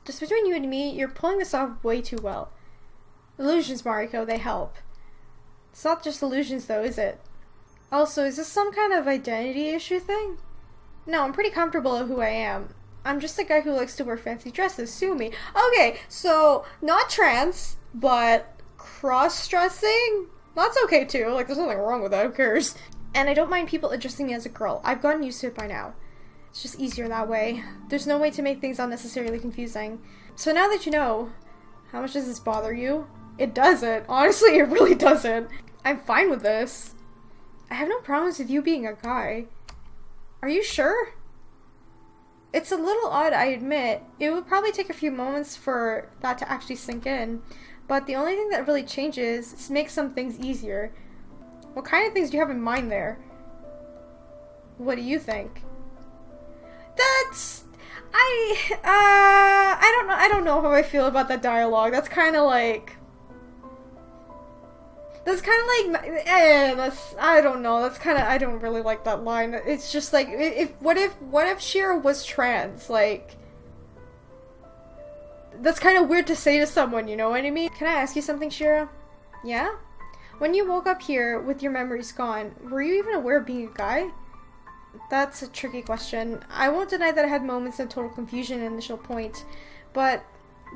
Just between you and me, you're pulling this off way too well. Illusions, Mariko, they help. It's not just illusions though, is it? Also, is this some kind of identity issue thing? No, I'm pretty comfortable with who I am. I'm just a guy who likes to wear fancy dresses, sue me. Okay, so, not trans, but cross-dressing? That's okay too, like there's nothing wrong with that, who cares? And I don't mind people addressing me as a girl. I've gotten used to it by now. It's just easier that way. There's no way to make things unnecessarily confusing. So now that you know, how much does this bother you? It doesn't. Honestly, it really doesn't. I'm fine with this. I have no problems with you being a guy. Are you sure? It's a little odd, I admit. It would probably take a few moments for that to actually sink in. But the only thing that really changes is make some things easier. What kind of things do you have in mind there? What do you think? I don't know how I feel about that dialogue. That's kind of like, I don't know. I don't really like that line. It's just like, what if Shira was trans? Like, that's kind of weird to say to someone, you know what I mean? Can I ask you something, Shira? Yeah? When you woke up here with your memories gone, were you even aware of being a guy? That's a tricky question. I won't deny that I had moments of total confusion at initial point, but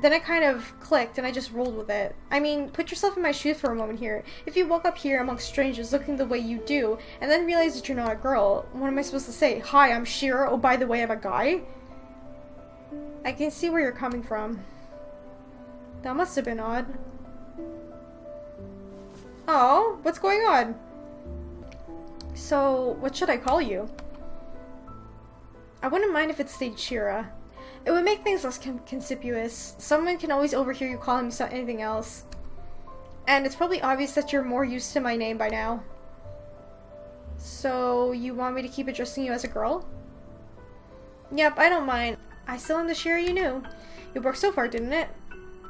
then it kind of clicked and I just rolled with it. I mean, put yourself in my shoes for a moment here. If you woke up here amongst strangers looking the way you do, and then realize that you're not a girl, what am I supposed to say? Hi, I'm Shira. Oh, by the way, I'm a guy? I can see where you're coming from. That must have been odd. Oh, what's going on? So, what should I call you? I wouldn't mind if it stayed Shira. It would make things less conspicuous. Someone can always overhear you calling me anything else. And it's probably obvious that you're more used to my name by now. So, you want me to keep addressing you as a girl? Yep, I don't mind. I still am the Shira you knew. It worked so far, didn't it?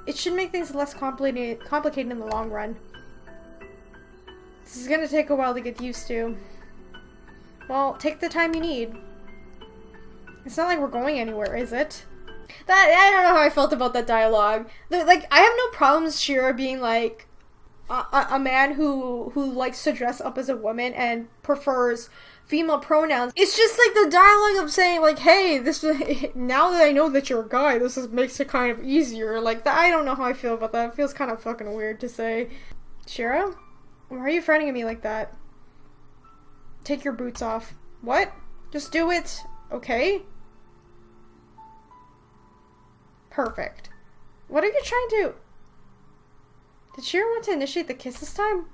It should make things less complicated in the long run. This is gonna take a while to get used to. Well, take the time you need. It's not like we're going anywhere, is it? I don't know how I felt about that dialogue. Like, I have no problems Shira being like a man who likes to dress up as a woman and prefers female pronouns. It's just like the dialogue of saying like, hey, now that I know that you're a guy, makes it kind of easier. Like, I don't know how I feel about that. It feels kind of fucking weird to say. Shira? Why are you frowning at me like that? Take your boots off. What? Just do it, okay? Perfect. What are you trying to... Did Shira want to initiate the kiss this time?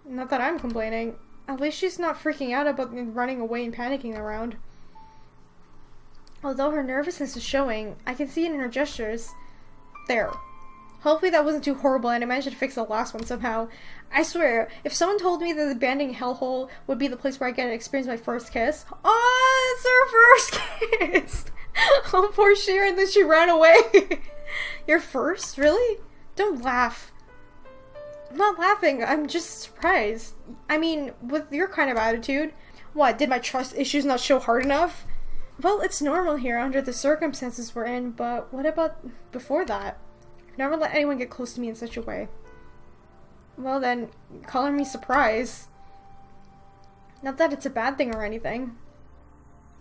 Not that I'm complaining. At least she's not freaking out about me running away and panicking around. Although her nervousness is showing, I can see it in her gestures. There. Hopefully that wasn't too horrible and I managed to fix the last one somehow. I swear, if someone told me that the abandoned hellhole would be the place where I get to experience my first kiss, It's her first kiss! Oh, poor Shira, and then she ran away. Your first? Really? Don't laugh. I'm not laughing, I'm just surprised. I mean, with your kind of attitude. What, did my trust issues not show hard enough? Well, it's normal here under the circumstances we're in, but what about before that? I've never let anyone get close to me in such a way. Well then, calling me surprised. Not that it's a bad thing or anything.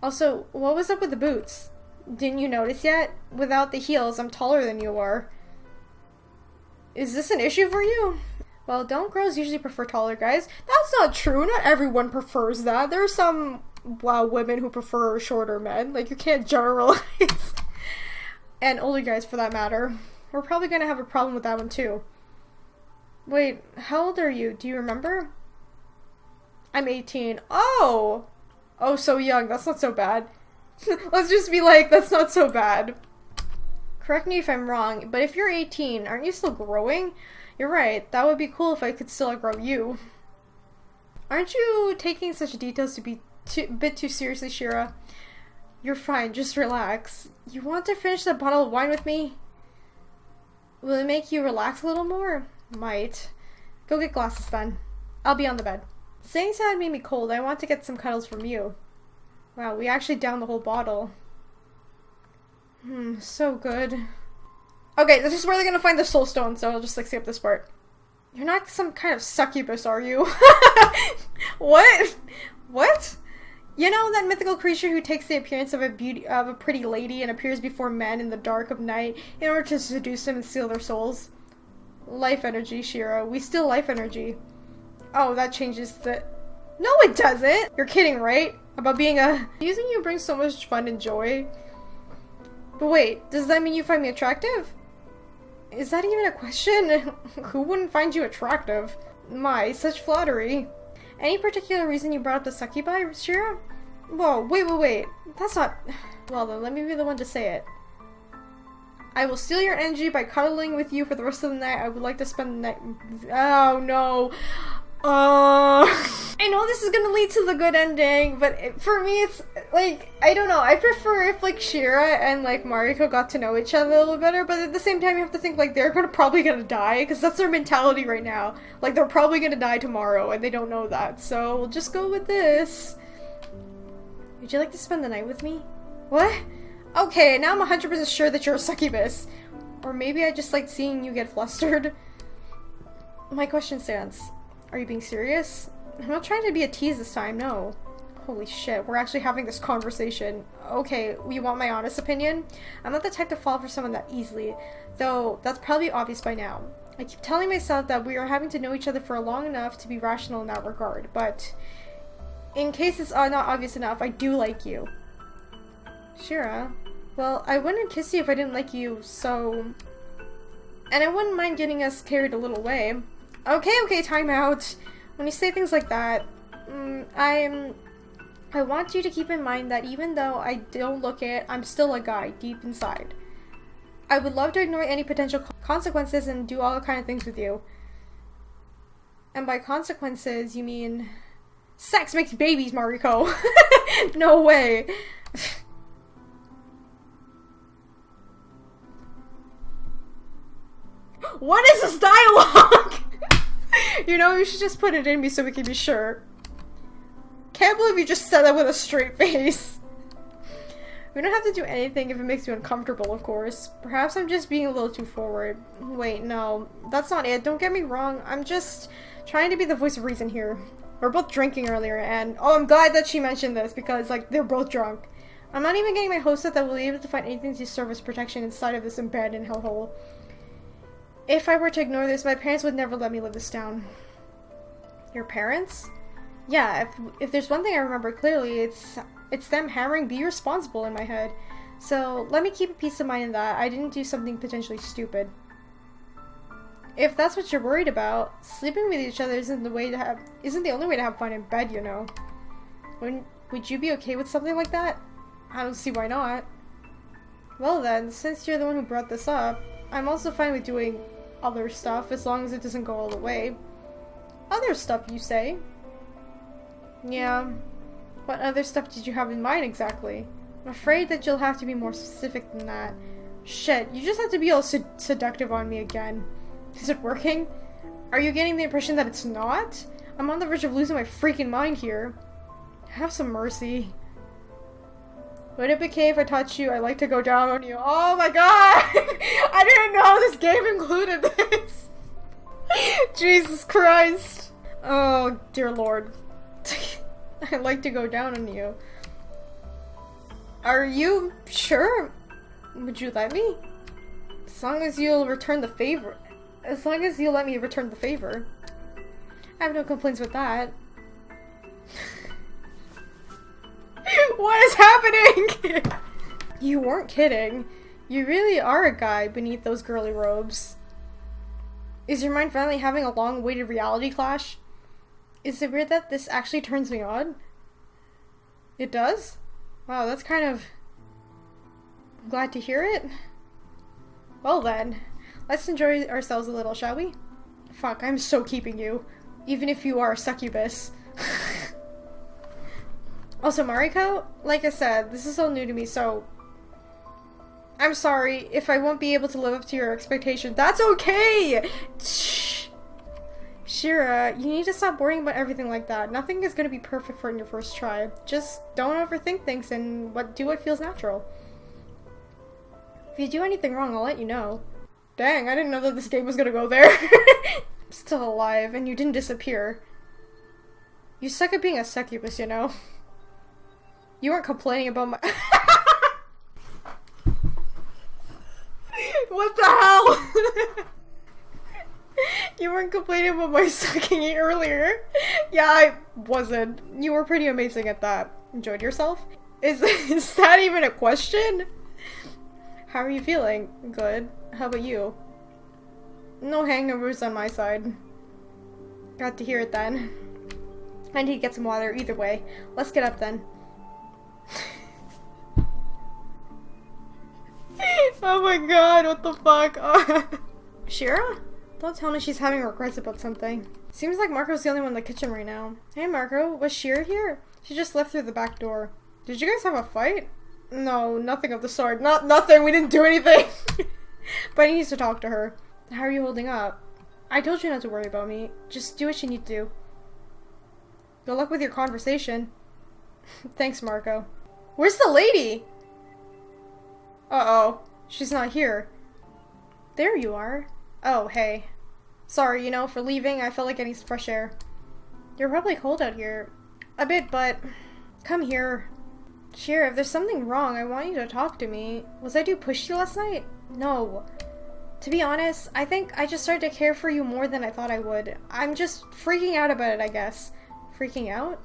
Also, what was up with the boots? Didn't you notice yet? Without the heels, I'm taller than you are. Is this an issue for you? Well, don't girls usually prefer taller guys? That's not true. Not everyone prefers that. There are some, wow, women who prefer shorter men. Like, you can't generalize. And older guys, for that matter. We're probably gonna have a problem with that one, too. Wait, how old are you? Do you remember? I'm 18. Oh! Oh, so young. That's not so bad. Let's just be like, that's not so bad. Correct me if I'm wrong, but if you're 18, aren't you still growing? You're right, that would be cool if I could still outgrow you. Aren't you taking such details to be a bit too seriously, Shira? You're fine, just relax. You want to finish that bottle of wine with me? Will it make you relax a little more? Might. Go get glasses then. I'll be on the bed. Saying so made me cold. I want to get some cuddles from you. Wow, we actually downed the whole bottle. So good. Okay, this is where they're gonna find the soul stone, so I'll just like skip this part. You're not some kind of succubus, are you? What? What? You know that mythical creature who takes the appearance of a pretty lady and appears before men in the dark of night in order to seduce them and steal their souls? Life energy, Shira. We steal life energy. Oh, that changes the... No, it doesn't! You're kidding, right? About being a... Using you brings so much fun and joy. But wait, does that mean you find me attractive? Is that even a question? Who wouldn't find you attractive? My, such flattery. Any particular reason you brought up the succubi, Shira? Whoa, wait. That's not... Well then, let me be the one to say it. I will steal your energy by cuddling with you for the rest of the night. I would like to spend the night... Oh no. I know this is gonna lead to the good ending, but for me it's, like, I don't know, I prefer if, like, Shira and, like, Mariko got to know each other a little better, but at the same time you have to think, like, they're probably gonna die, because that's their mentality right now. Like, they're probably gonna die tomorrow, and they don't know that, so we'll just go with this. Would you like to spend the night with me? What? Okay, now I'm 100% sure that you're a succubus. Or maybe I just like seeing you get flustered. My question stands. Are you being serious? I'm not trying to be a tease this time, no. Holy shit, we're actually having this conversation. Okay, you want my honest opinion? I'm not the type to fall for someone that easily, though that's probably obvious by now. I keep telling myself that we are having to know each other for long enough to be rational in that regard, but in case it's not obvious enough, I do like you. Shira? Well, I wouldn't kiss you if I didn't like you, so... And I wouldn't mind getting us carried a little way. Okay, time out. When you say things like that, I want you to keep in mind that even though I don't look it, I'm still a guy deep inside. I would love to ignore any potential consequences and do all kind of things with you. And by consequences, you mean... Sex makes babies, Mariko! No way! What is this dialogue? You know, you should just put it in me so we can be sure. Can't believe you just said that with a straight face. We don't have to do anything if it makes you uncomfortable, of course. Perhaps I'm just being a little too forward. Wait, no. That's not it. Don't get me wrong. I'm just trying to be the voice of reason here. We're both drinking earlier, and... Oh, I'm glad that she mentioned this, because, like, they're both drunk. I'm not even getting my hopes up that we'll be able to find anything to serve as protection inside of this abandoned hellhole. If I were to ignore this, my parents would never let me live this down. Your parents? Yeah, if there's one thing I remember clearly, it's them hammering "be responsible" in my head. So let me keep a peace of mind in that I didn't do something potentially stupid. If that's what you're worried about, sleeping with each other isn't the only way to have fun in bed, you know. Would you be okay with something like that? I don't see why not. Well then, since you're the one who brought this up, I'm also fine with doing other stuff as long as it doesn't go all the way. Other stuff, you say? Yeah. What other stuff did you have in mind exactly? I'm afraid that you'll have to be more specific than that. Shit, you just have to be all seductive on me again. Is it working? Are you getting the impression that it's not? I'm on the verge of losing my freaking mind here. Have some mercy. Would it be okay if I touch you? I like to go down on you. Oh my god! I didn't know this game included this! Jesus Christ! Oh, dear lord. I like to go down on you. Are you sure? Would you let me? As long as you'll return the favor. As long as you'll let me return the favor. I have no complaints with that. What is happening? You weren't kidding. You really are a guy beneath those girly robes. Is your mind finally having a long-awaited reality clash? Is it weird that this actually turns me on? It does? Wow, that's kind of... glad to hear it. Well then, let's enjoy ourselves a little, shall we? Fuck, I'm so keeping you. Even if you are a succubus. Also, Mariko, like I said, this is all new to me, so... I'm sorry if I won't be able to live up to your expectations. That's okay! Shh. Shira, you need to stop worrying about everything like that. Nothing is going to be perfect for your first try. Just don't overthink things and do what feels natural. If you do anything wrong, I'll let you know. Dang, I didn't know that this game was gonna go there. I'm still alive, and you didn't disappear. You suck at being a succubus, you know? You weren't complaining about my- What the hell? You weren't complaining about my sucking earlier. Yeah, I wasn't. You were pretty amazing at that. Enjoyed yourself? Is that even a question? How are you feeling? Good. How about you? No hangovers on my side. Got to hear it then. I need to get some water either way. Let's get up then. Oh my god, what the fuck? Shira? Don't tell me she's having regrets about something. Seems like Marco's the only one in the kitchen right now. Hey Marco, was Shira here? She just left through the back door. Did you guys have a fight? No, nothing of the sort. Nothing, we didn't do anything! But I need to talk to her. How are you holding up? I told you not to worry about me. Just do what you need to do. Good luck with your conversation. Thanks, Marco. Where's the lady? Uh-oh. She's not here. There you are. Oh, hey. Sorry, you know, for leaving. I felt like I need some fresh air. You're probably cold out here. A bit, but... Come here. Shira, if there's something wrong, I want you to talk to me. Was I too pushy last night? No. To be honest, I think I just started to care for you more than I thought I would. I'm just freaking out about it, I guess. Freaking out?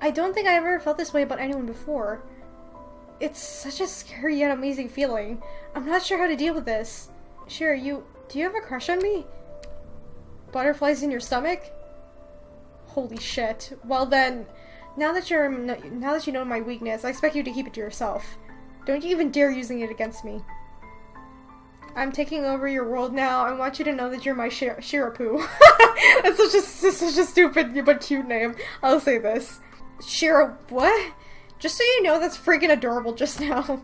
I don't think I ever felt this way about anyone before. It's such a scary yet amazing feeling. I'm not sure how to deal with this. Shira, do you have a crush on me? Butterflies in your stomach? Holy shit. Well then, now that you know my weakness, I expect you to keep it to yourself. Don't you even dare using it against me. I'm taking over your world now. I want you to know that you're my Shirapoo. That's such a stupid but cute name. I'll say this. Shira, what? Just so you know, that's freaking adorable just now.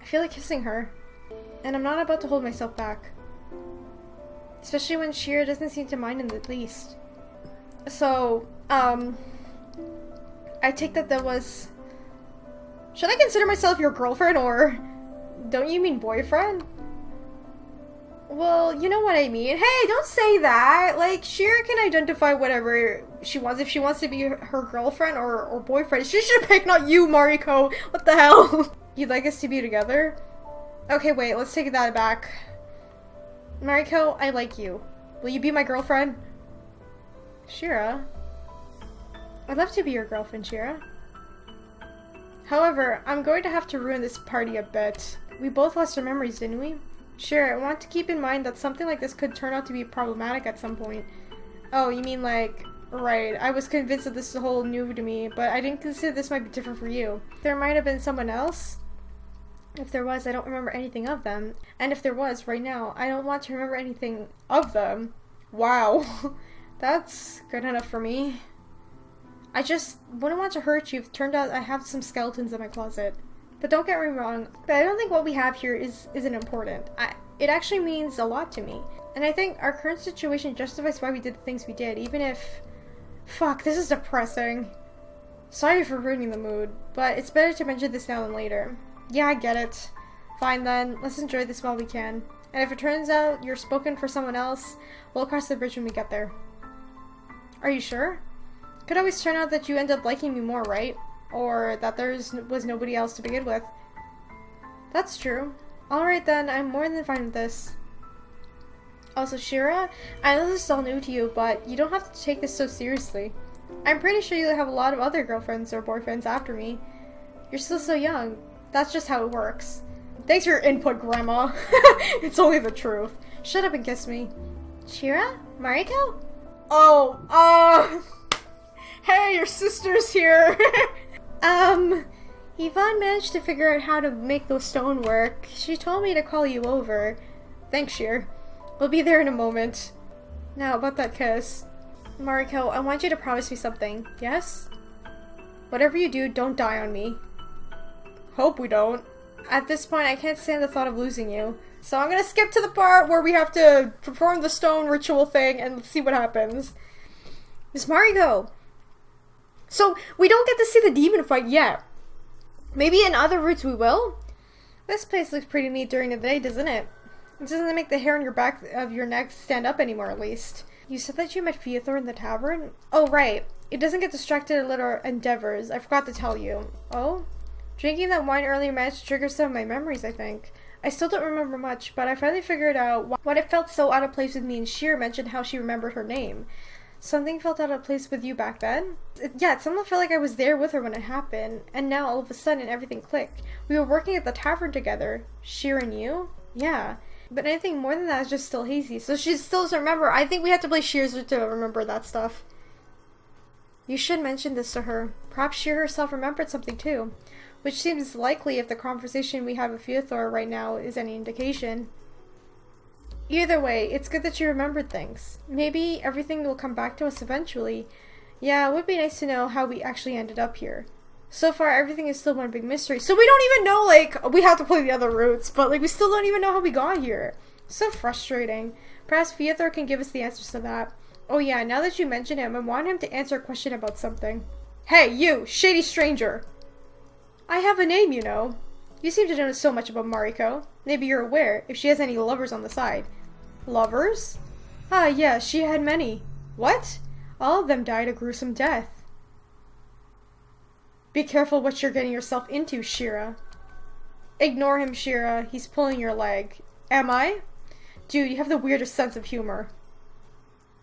I feel like kissing her. And I'm not about to hold myself back. Especially when Shira doesn't seem to mind in the least. So, I take that was... Should I consider myself your girlfriend, or... Don't you mean boyfriend? Well, you know what I mean. Hey, don't say that! Like, Shira can identify whatever she wants. If she wants to be her girlfriend or boyfriend, she should pick, not you, Mariko! What the hell? You'd like us to be together? Okay, wait, let's take that back. Mariko, I like you. Will you be my girlfriend? Shira? I'd love to be your girlfriend, Shira. However, I'm going to have to ruin this party a bit. We both lost our memories, didn't we? Sure, I want to keep in mind that something like this could turn out to be problematic at some point. Oh, you mean like... Right, I was convinced that this is a whole new to me, but I didn't consider this might be different for you. There might have been someone else? If there was, I don't remember anything of them. And if there was, right now, I don't want to remember anything of them. Wow. That's good enough for me. I just wouldn't want to hurt you if it turned out I have some skeletons in my closet. But don't get me wrong, but I don't think what we have here isn't important. It actually means a lot to me. And I think our current situation justifies why we did the things we did, even if... Fuck, this is depressing. Sorry for ruining the mood, but it's better to mention this now than later. Yeah, I get it. Fine then, let's enjoy this while we can. And if it turns out you're spoken for someone else, we'll cross the bridge when we get there. Are you sure? Could always turn out that you end up liking me more, right? Or that there was nobody else to begin with. That's true. Alright then, I'm more than fine with this. Also, Shira, I know this is all new to you, but you don't have to take this so seriously. I'm pretty sure you'll have a lot of other girlfriends or boyfriends after me. You're still so young. That's just how it works. Thanks for your input, Grandma. It's only the truth. Shut up and kiss me. Shira? Mariko? Oh, hey, your sister's here. Yvonne managed to figure out how to make the stone work. She told me to call you over. Thanks, Shirr. We'll be there in a moment. Now, about that kiss. Mariko, I want you to promise me something. Yes? Whatever you do, don't die on me. Hope we don't. At this point, I can't stand the thought of losing you. So I'm gonna skip to the part where we have to perform the stone ritual thing and see what happens. Miss Mariko! So, we don't get to see the demon fight yet. Maybe in other routes we will? This place looks pretty neat during the day, doesn't it? It doesn't make the hair on your back of your neck stand up anymore, at least. You said that you met Feothor in the tavern? Oh, right. It doesn't get distracted in little endeavors. I forgot to tell you. Oh? Drinking that wine earlier managed to trigger some of my memories, I think. I still don't remember much, but I finally figured out what it felt so out of place with me, and Shirr mentioned how she remembered her name. Something felt out of place with you back then? Yeah, it somehow felt like I was there with her when it happened, and now all of a sudden everything clicked. We were working at the tavern together. Shirr and you? Yeah. But anything more than that is just still hazy, so she still doesn't remember. I think we have to play Shirr's to remember that stuff. You should mention this to her. Perhaps Shirr herself remembered something too. Which seems likely if the conversation we have with Feothor right now is any indication. Either way, it's good that you remembered things. Maybe everything will come back to us eventually. Yeah, it would be nice to know how we actually ended up here. So far, everything is still one big mystery. So we don't even know, like, we have to play the other routes, but, like, we still don't even know how we got here. So frustrating. Perhaps Feothor can give us the answers to that. Oh yeah, now that you mention him, I want him to answer a question about something. Hey, you! Shady stranger! I have a name, you know. You seem to know so much about Mariko. Maybe you're aware if she has any lovers on the side. Lovers? Ah, yes, she had many. What? All of them died a gruesome death. Be careful what you're getting yourself into, Shira. Ignore him, Shira. He's pulling your leg. Am I? Dude, you have the weirdest sense of humor.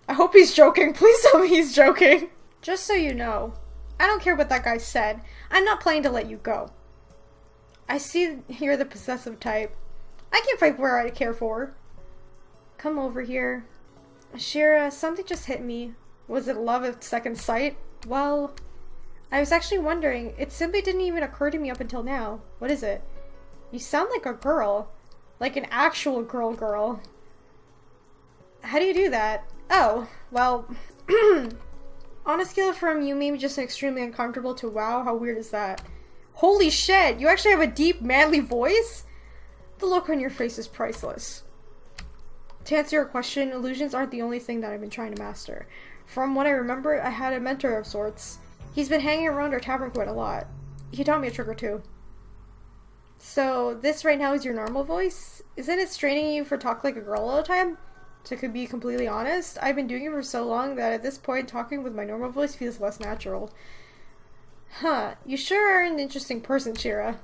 I hope he's joking. Please tell me he's joking. Just so you know, I don't care what that guy said. I'm not planning to let you go. I see you're the possessive type. I can fight where I care for. Come over here. Shira, something just hit me. Was it love at second sight? Well, I was actually wondering. It simply didn't even occur to me up until now. What is it? You sound like a girl. Like an actual girl. How do you do that? Oh, well... On a scale from you made me just extremely uncomfortable to wow, how weird is that? Holy shit, you actually have a deep, manly voice? The look on your face is priceless. To answer your question, illusions aren't the only thing that I've been trying to master. From what I remember, I had a mentor of sorts. He's been hanging around our tavern quite a lot. He taught me a trick or two. So, this right now is your normal voice? Isn't it straining you for talk like a girl all the time? To be completely honest, I've been doing it for so long that at this point, talking with my normal voice feels less natural. Huh, you sure are an interesting person, Shira.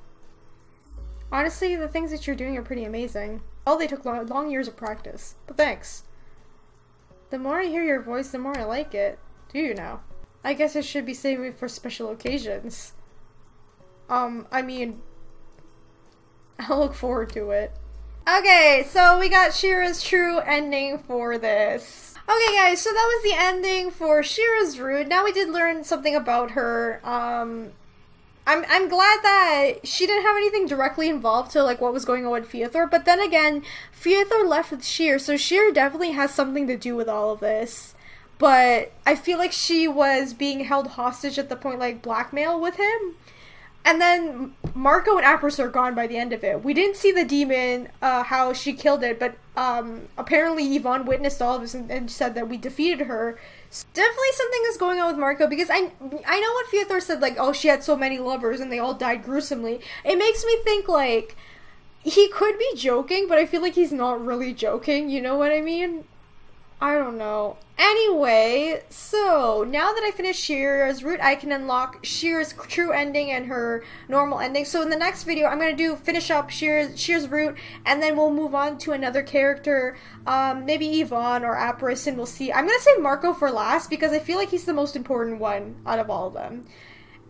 Honestly, the things that you're doing are pretty amazing. Well, they took long years of practice, but thanks. The more I hear your voice, the more I like it. Do you now? I guess I should be saving it for special occasions. I mean, I'll look forward to it. Okay, so we got Shira's true ending for this. Okay guys, so that was the ending for Shira's route. Now we did learn something about her. I'm glad that she didn't have anything directly involved to like what was going on with Feothor, but then again, Feothor left with Shirr, so Shirr definitely has something to do with all of this. but I feel like she was being held hostage at the point, like, blackmail with him. And then Mariko and Apris are gone by the end of it. We didn't see the demon, how she killed it, but apparently Yvonne witnessed all of this and said that we defeated her. So definitely something is going on with Mariko, because I know what Fyodor said, like, oh, she had so many lovers and they all died gruesomely. It makes me think, like, he could be joking, but I feel like he's not really joking, you know what I mean? I don't know. Anyway, so now that I finished Shira's route, I can unlock Shira's true ending and her normal ending. So in the next video, I'm going to finish up Shira's route, and then we'll move on to another character, maybe Yvonne or Apris, and we'll see. I'm going to say Mariko for last, because I feel like he's the most important one out of all of them.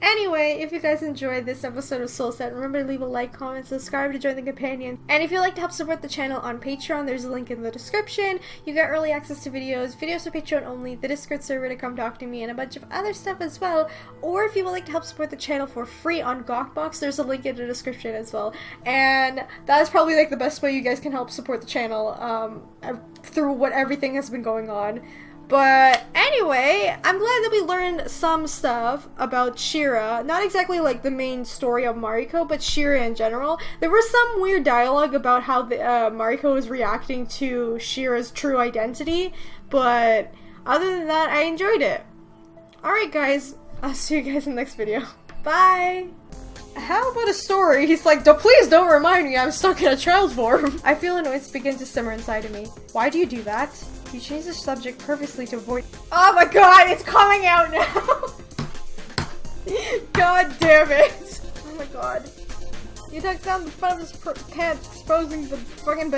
Anyway, if you guys enjoyed this episode of SoulSet, remember to leave a like, comment, subscribe to join the companion. And if you'd like to help support the channel on Patreon, there's a link in the description. You get early access to videos for Patreon only, the Discord server to come talk to me, and a bunch of other stuff as well. Or if you would like to help support the channel for free on Gawkbox, there's a link in the description as well. And that is probably like the best way you guys can help support the channel through what everything has been going on. But anyway, I'm glad that we learned some stuff about Shira. Not exactly like the main story of Mariko, but Shira in general. There was some weird dialogue about how Mariko was reacting to Shira's true identity, but other than that, I enjoyed it. Alright guys, I'll see you guys in the next video. Bye! How about a story? He's like, please don't remind me I'm stuck in a child form. I feel annoyance begin to simmer inside of me. Why do you do that? You changed the subject purposely to avoid— Oh my god, it's coming out now! God damn it! Oh my god. You took down the front of his pants, exposing the fucking banana.